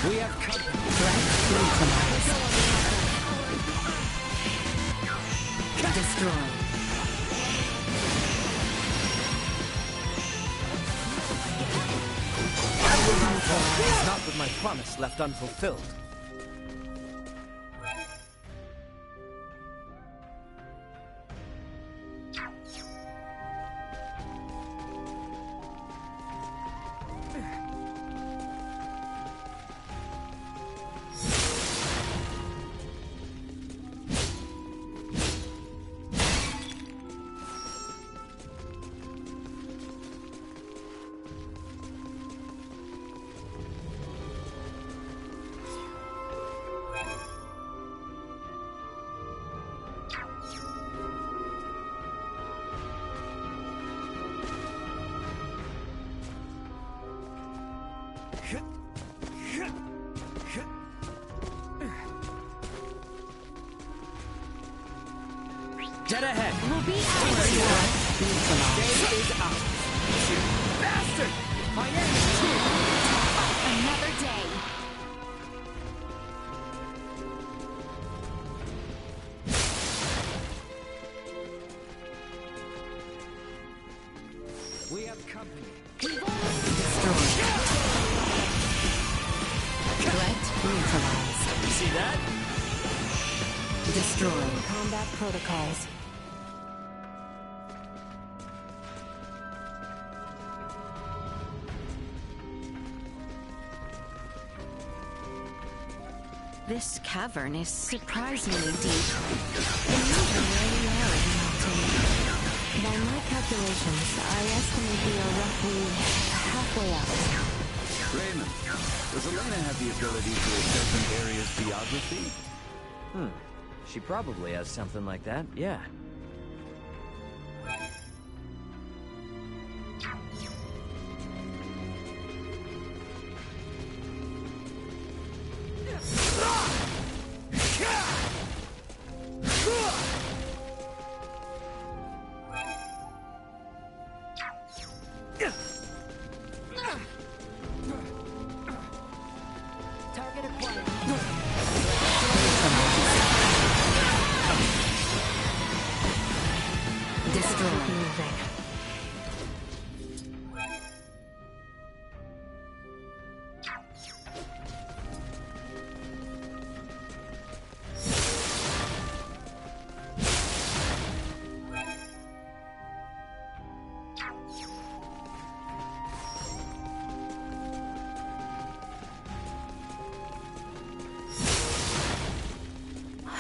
We have company. Destroyed. I will move on, not with my promise left unfulfilled. Dead ahead. Will be ours. Day is out. You bastard! My end is too. Another day. We have company. Destroyed. Threat neutralized. You see that? Destroyed. Combat protocols. This cavern is surprisingly deep. Unusually where we are in the mountain. By my calculations, I estimate we are roughly halfway up. Raymond, does Elena have the ability to assess an area's geography? She probably has something like that, yeah. Target acquired. Destroy. Moving.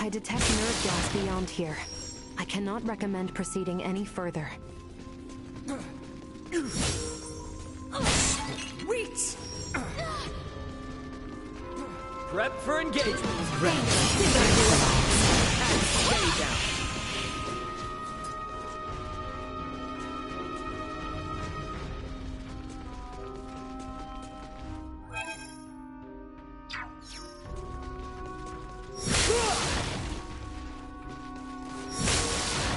I detect nerve gas beyond here. I cannot recommend proceeding any further. Sweet! Prep for engagement. Stay down.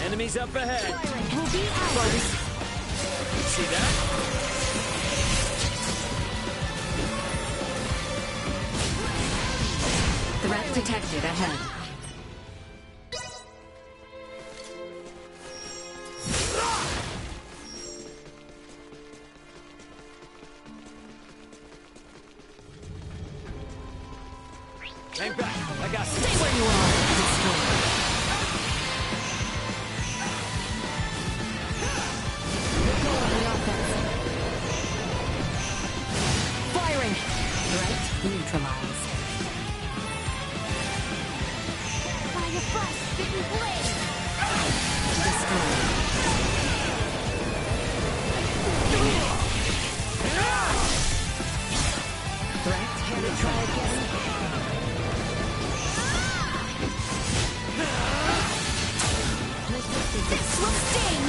Enemies up ahead. Will be ours. See that? Threat detected ahead. Hang back. I got you. Stay where you are. Destroy. Firing! Threat neutralized. Fire flash, spitting blade. Destroy. Threat Can try again? This will sting.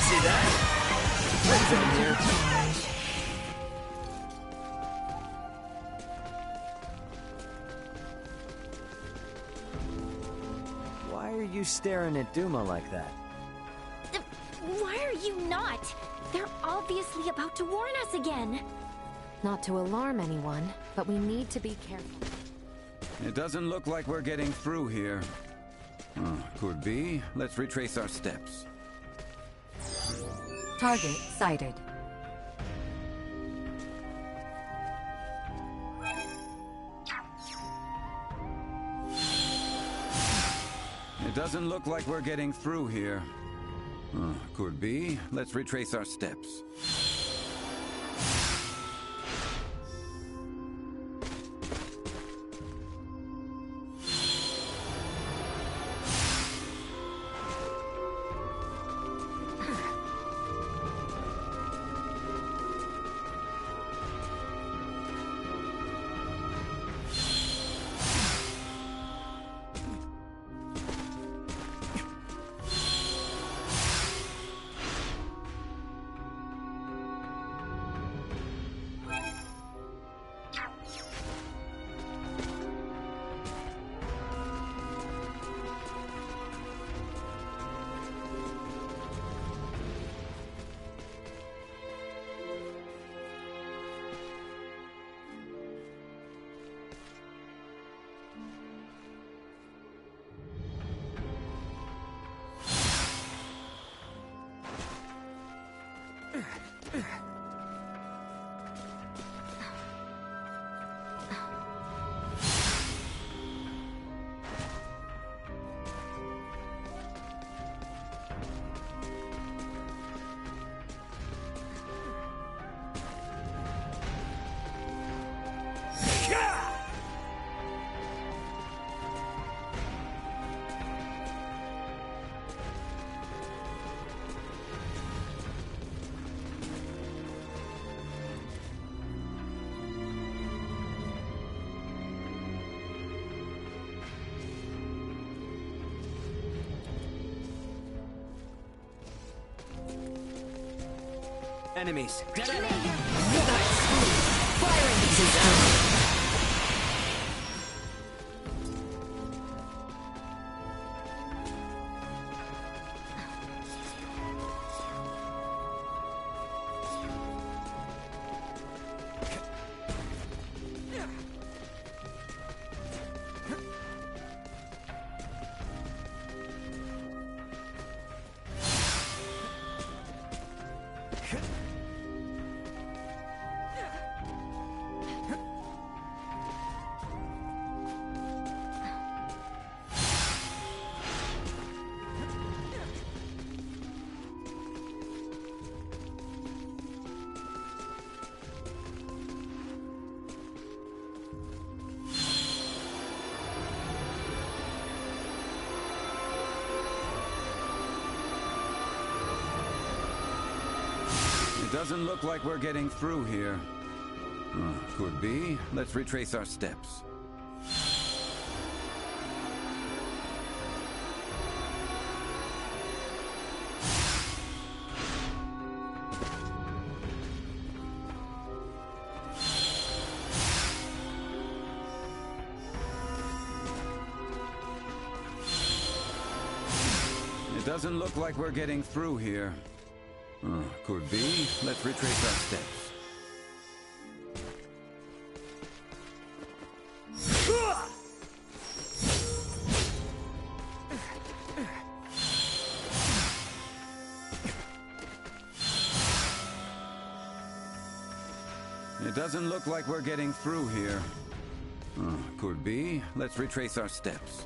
See that? Why are you staring at Duma like that? Why are you not? They're obviously about to warn us again. Not to alarm anyone, but we need to be careful. It doesn't look like we're getting through here. Could be. Let's retrace our steps. Target sighted. It doesn't look like we're getting through here. Could be. Let's retrace our steps. Enemies. Dead ahead. Nice. Firing system. Doesn't look like we're getting through here. Could be. Let's retrace our steps. It doesn't look like we're getting through here. Could be. Let's retrace our steps. It doesn't look like we're getting through here. Could be. Let's retrace our steps.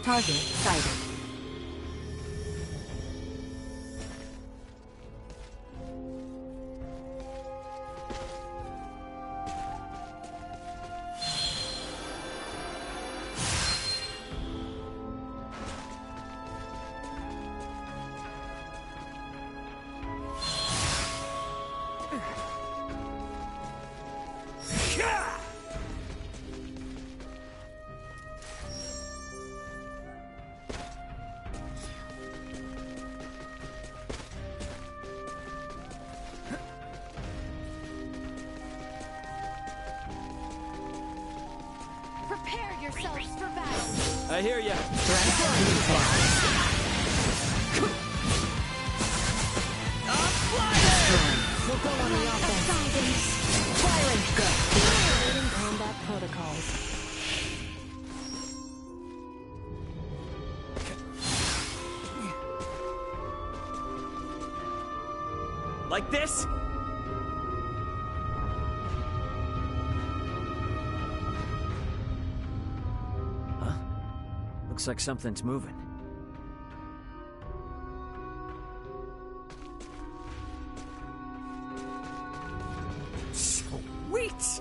Target sighted. Prepare yourselves for battle. I hear ya. We'll go on the offense. Firing. Activating combat protocols. Like this? Huh? Looks like something's moving. Sweet!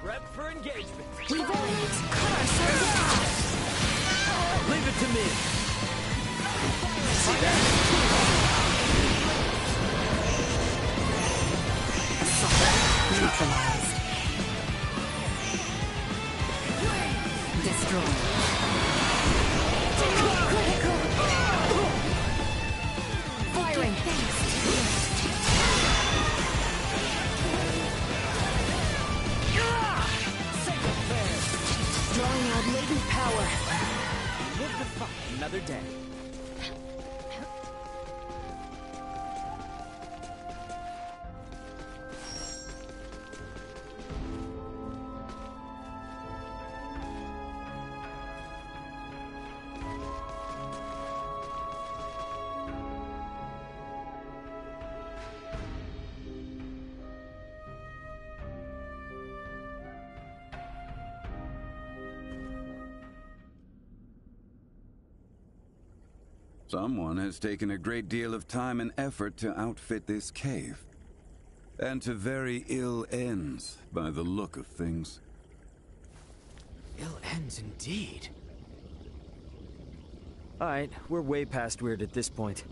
Prep for engagement. We've already cut ourselves off. Leave it to me. See that? Neutralized. Destroyed. Firing. Drawing out latent power. Live to fight another day. Someone has taken a great deal of time and effort to outfit this cave. And to very ill ends, by the look of things. Ill ends indeed. Alright, we're way past weird at this point.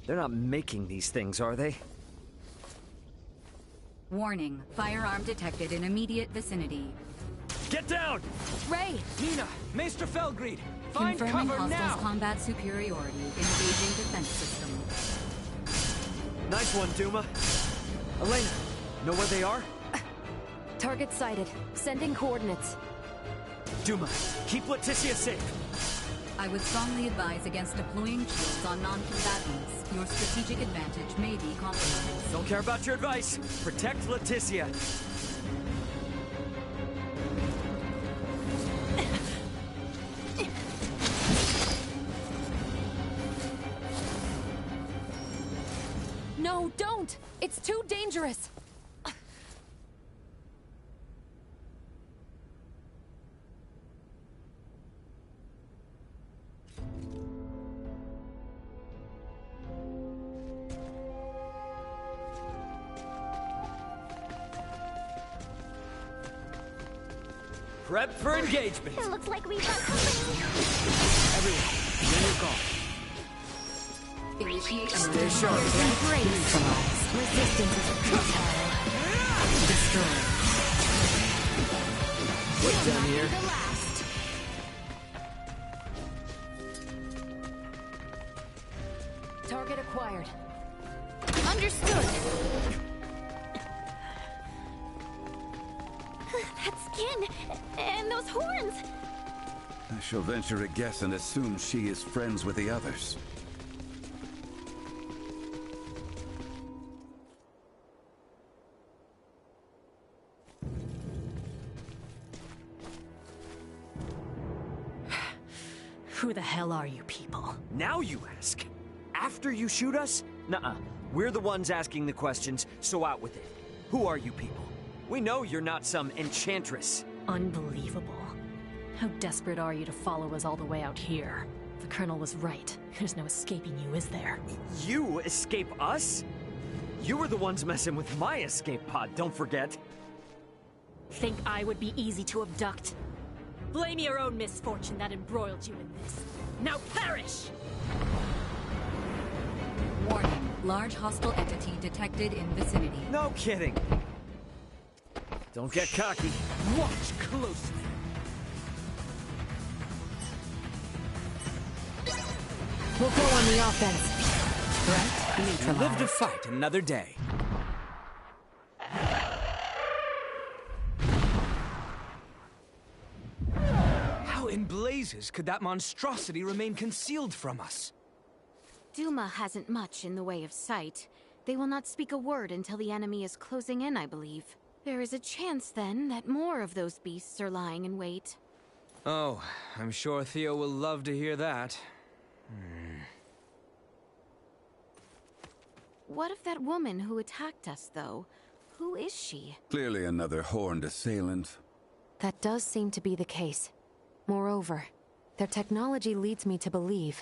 They're not making these things, are they? Warning. Firearm detected in immediate vicinity. Get down! Ray! Nina, Maester Felgreed, find Confirming cover hostiles' now! combat superiority. Engaging defense system. Nice one, Duma. Elena, know where they are? Target sighted. Sending coordinates. Duma, keep Leticia safe. I would strongly advise against deploying shields on non-combatants. Your strategic advantage may be compromised. Don't care about your advice. Protect Leticia. No, don't! It's too dangerous! Prep for engagement. It looks like we've got company. Everyone, begin your call. Initiate Stay sharp. Embrace. Resistance is futile. Destroy. What's down here? The last. Target acquired. Understood. That's skin and those horns. I shall venture a guess and assume she is friends with the others. Who the hell are you people? Now you ask? After you shoot us? Nuh-uh. We're the ones asking the questions, so out with it. Who are you people? We know you're not some enchantress. Unbelievable. How desperate are you to follow us all the way out here? The Colonel was right. There's no escaping you, is there? You escape us? You were the ones messing with my escape pod, don't forget. Think I would be easy to abduct? Blame your own misfortune that embroiled you in this. Now perish! Warning. Large hostile entity detected in vicinity. No kidding. Don't get cocky. Watch closely. We'll go on the offense. Threat You neutralized. live to fight another day. How in blazes could that monstrosity remain concealed from us? Duma hasn't much in the way of sight. They will not speak a word until the enemy is closing in, I believe. There is a chance, then, that more of those beasts are lying in wait. Oh, I'm sure Theo will love to hear that. What of that woman who attacked us, though? Who is she? Clearly another horned assailant. That does seem to be the case. Moreover, their technology leads me to believe...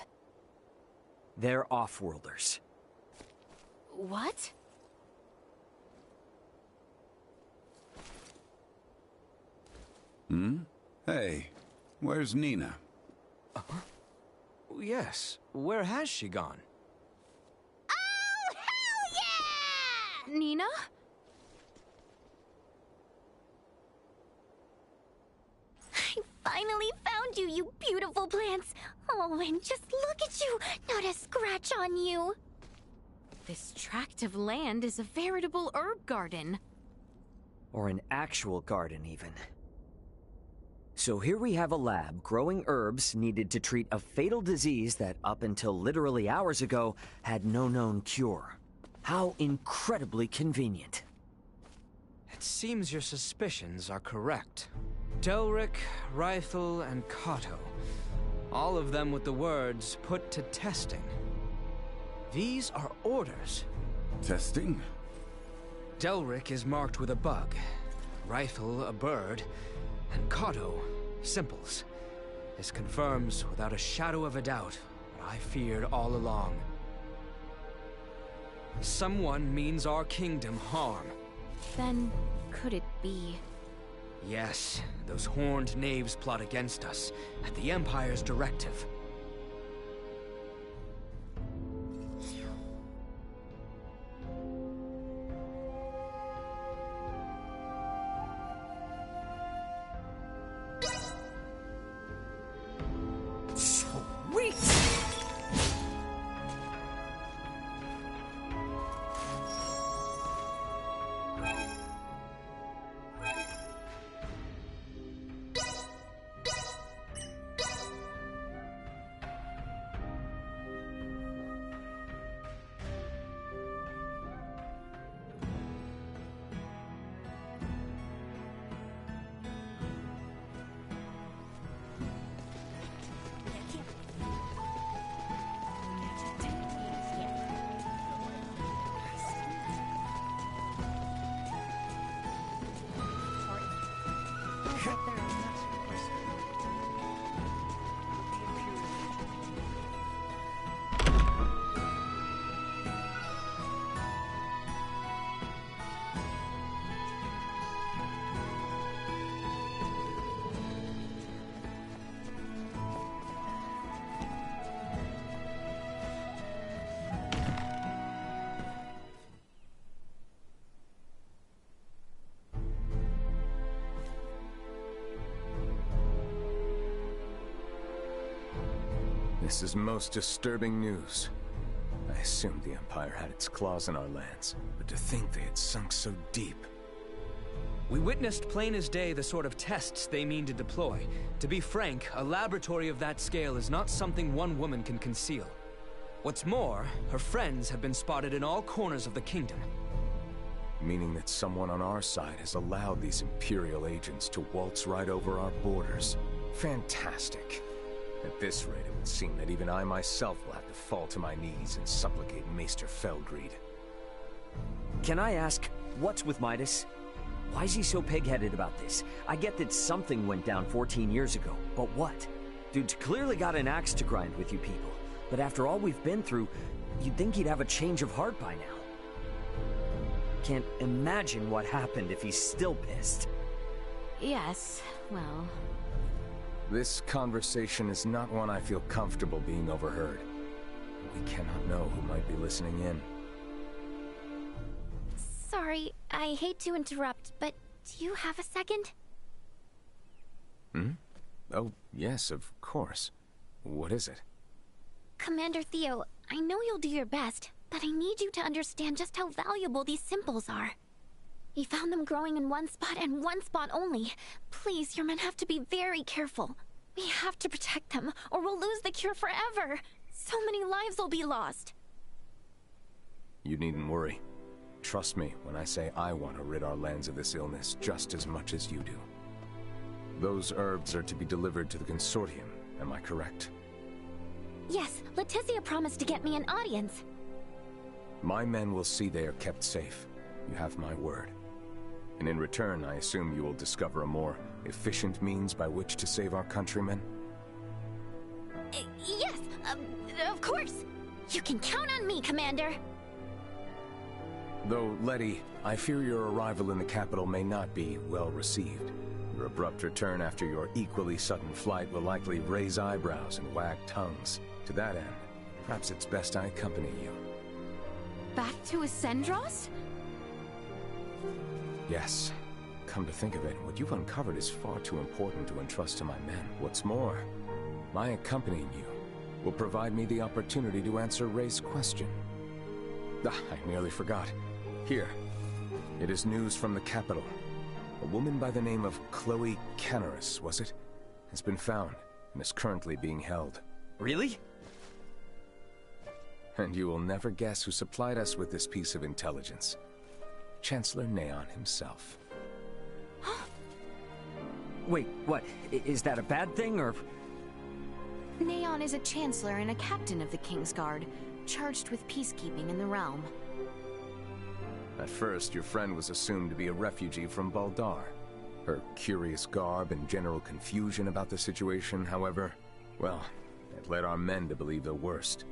They're off-worlders. What? Hey, where's Nina? Yes, where has she gone? Oh, hell yeah! Nina? I finally found you, you beautiful plants. Oh, and just look at you, not a scratch on you. This tract of land is a veritable herb garden. Or an actual garden, even. So here we have a lab growing herbs needed to treat a fatal disease that, up until literally hours ago, had no known cure. How incredibly convenient. It seems your suspicions are correct. Delric, Rythel, and Kato. All of them with the words, put to testing. These are orders. Testing? Delric is marked with a bug, Rythel a bird, and Kato, simples. This confirms without a shadow of a doubt what I feared all along. Someone means our kingdom harm. Then, could it be... Yes, those horned knaves plot against us, at the Empire's directive. Sweet! This is most disturbing news. I assumed the Empire had its claws in our lands, but to think they had sunk so deep. We witnessed plain as day the sort of tests they mean to deploy. To be frank, a laboratory of that scale is not something one woman can conceal. What's more, her friends have been spotted in all corners of the kingdom. Meaning that someone on our side has allowed these Imperial agents to waltz right over our borders. Fantastic. At this rate, it would seem that even I myself will have to fall to my knees and supplicate Maester Felgreed. Can I ask, what's with Midas? Why is he so pig-headed about this? I get that something went down 14 years ago, but what? Dude's clearly got an axe to grind with you people. But after all we've been through, you'd think he'd have a change of heart by now. Can't imagine what happened if he's still pissed. Yes, well... This conversation is not one I feel comfortable being overheard. We cannot know who might be listening in. Sorry, I hate to interrupt, but do you have a second? Hmm? Oh, yes, of course. What is it? Commander Theo, I know you'll do your best, but I need you to understand just how valuable these symbols are. We found them growing in one spot and one spot only. Please, your men have to be very careful. We have to protect them, or we'll lose the cure forever. So many lives will be lost. You needn't worry. Trust me when I say I want to rid our lands of this illness just as much as you do. Those herbs are to be delivered to the Consortium, am I correct? Yes, Leticia promised to get me an audience. My men will see they are kept safe. You have my word. And in return, I assume you will discover a more efficient means by which to save our countrymen? Yes, of course. You can count on me, Commander. Though, Letty, I fear your arrival in the capital may not be well received. Your abrupt return after your equally sudden flight will likely raise eyebrows and wag tongues. To that end, perhaps it's best I accompany you. Back to Ascendros? Yes. Come to think of it, what you've uncovered is far too important to entrust to my men. What's more, my accompanying you will provide me the opportunity to answer Ray's question. I nearly forgot. Here, it is news from the capital. A woman by the name of Chloe Canaris, was it? Has been found and is currently being held. Really? And you will never guess who supplied us with this piece of intelligence. Chancellor Neon himself. Wait, what? Is that a bad thing, or...? Neon is a chancellor and a captain of the Kingsguard, charged with peacekeeping in the realm. At first, your friend was assumed to be a refugee from Baldar. Her curious garb and general confusion about the situation, however, well, it led our men to believe the worst.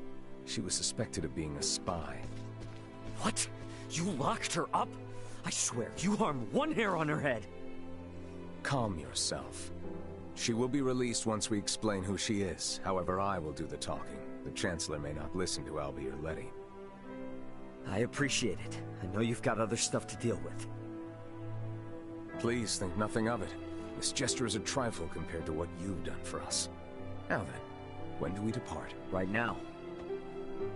She was suspected of being a spy. What? You locked her up? I swear, you harmed one hair on her head. Calm yourself. She will be released once we explain who she is. However, I will do the talking. The Chancellor may not listen to Albie or Letty. I appreciate it. I know you've got other stuff to deal with. Please think nothing of it. This gesture is a trifle compared to what you've done for us. Now then, when do we depart? Right now.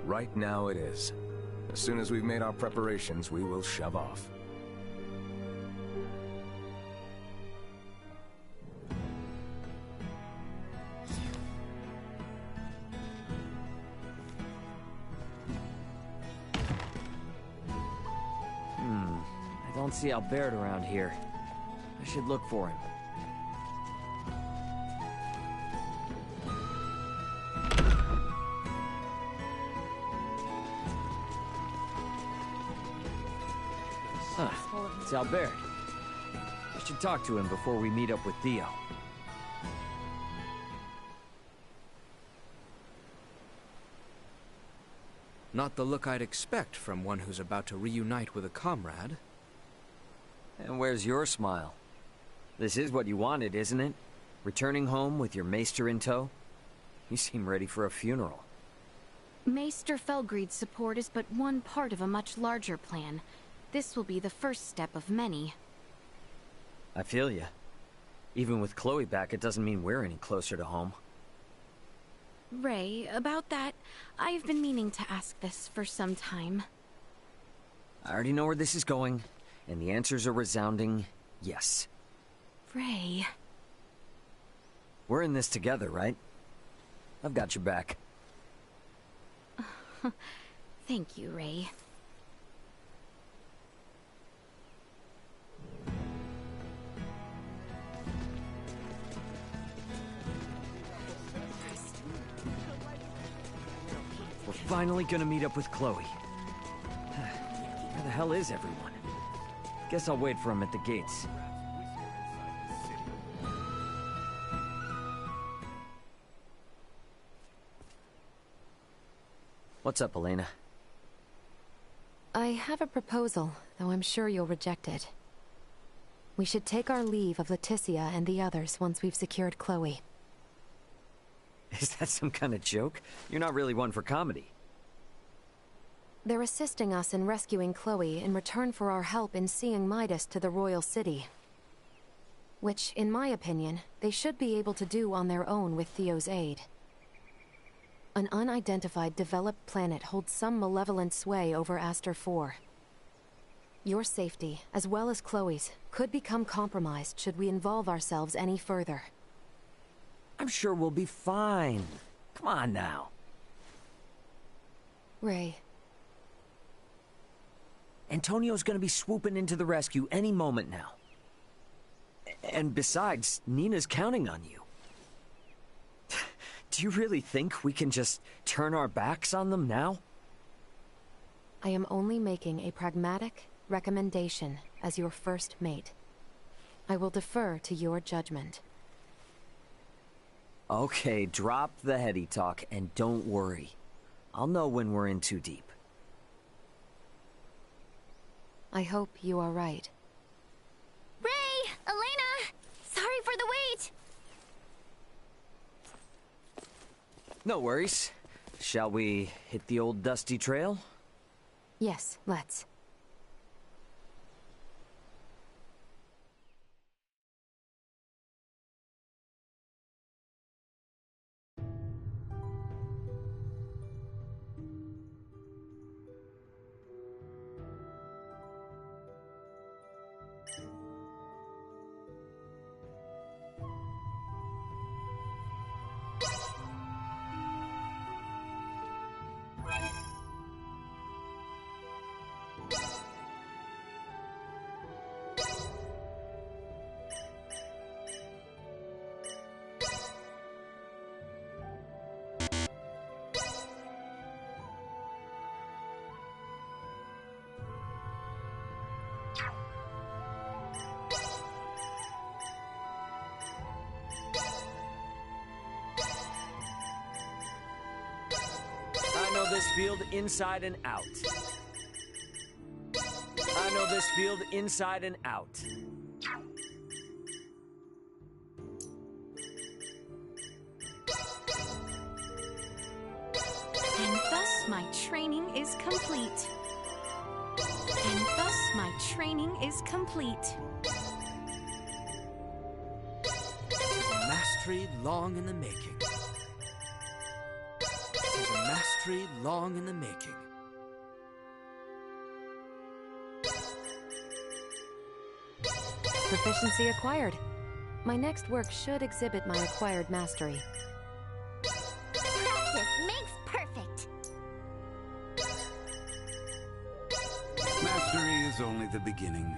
Right now it is. As soon as we've made our preparations, we will shove off. I don't see Albert around here. I should look for him. Huh, it's Albert. I should talk to him before we meet up with Theo. Not the look I'd expect from one who's about to reunite with a comrade. And where's your smile? This is what you wanted, isn't it? Returning home with your maester in tow? You seem ready for a funeral. Maester Felgreed's support is but one part of a much larger plan. This will be the first step of many. I feel ya. Even with Chloe back, it doesn't mean we're any closer to home. Ray, about that, I've been meaning to ask this for some time. I already know where this is going, and the answer's a resounding Yes. Ray. We're in this together, right? I've got your back. Thank you, Ray. We're finally gonna meet up with Chloe. Where the hell is everyone? Guess I'll wait for him at the gates. What's up, Elena? I have a proposal, though I'm sure you'll reject it. We should take our leave of Leticia and the others once we've secured Chloe. Is that some kind of joke? You're not really one for comedy. They're assisting us in rescuing Chloe in return for our help in seeing Midas to the Royal City. Which, in my opinion, they should be able to do on their own with Theo's aid. An unidentified developed planet holds some malevolent sway over Aster 4. Your safety, as well as Chloe's, could become compromised should we involve ourselves any further. I'm sure we'll be fine. Come on now. Ray. Antonio's gonna be swooping into the rescue any moment now. And besides, Nina's counting on you. Do you really think we can just turn our backs on them now? I am only making a pragmatic recommendation as your first mate. I will defer to your judgment. Okay, drop the heady talk and don't worry. I'll know when we're in too deep. I hope you are right. Ray! Elena! Sorry for the wait! No worries. Shall we hit the old dusty trail? Yes, let's. I know this field inside and out. I know this field inside and out. And thus my training is complete. And thus my training is complete. Mastery long in the making. Mastery long in the making. Proficiency acquired. My next work should exhibit my acquired mastery. Practice makes perfect! Mastery is only the beginning.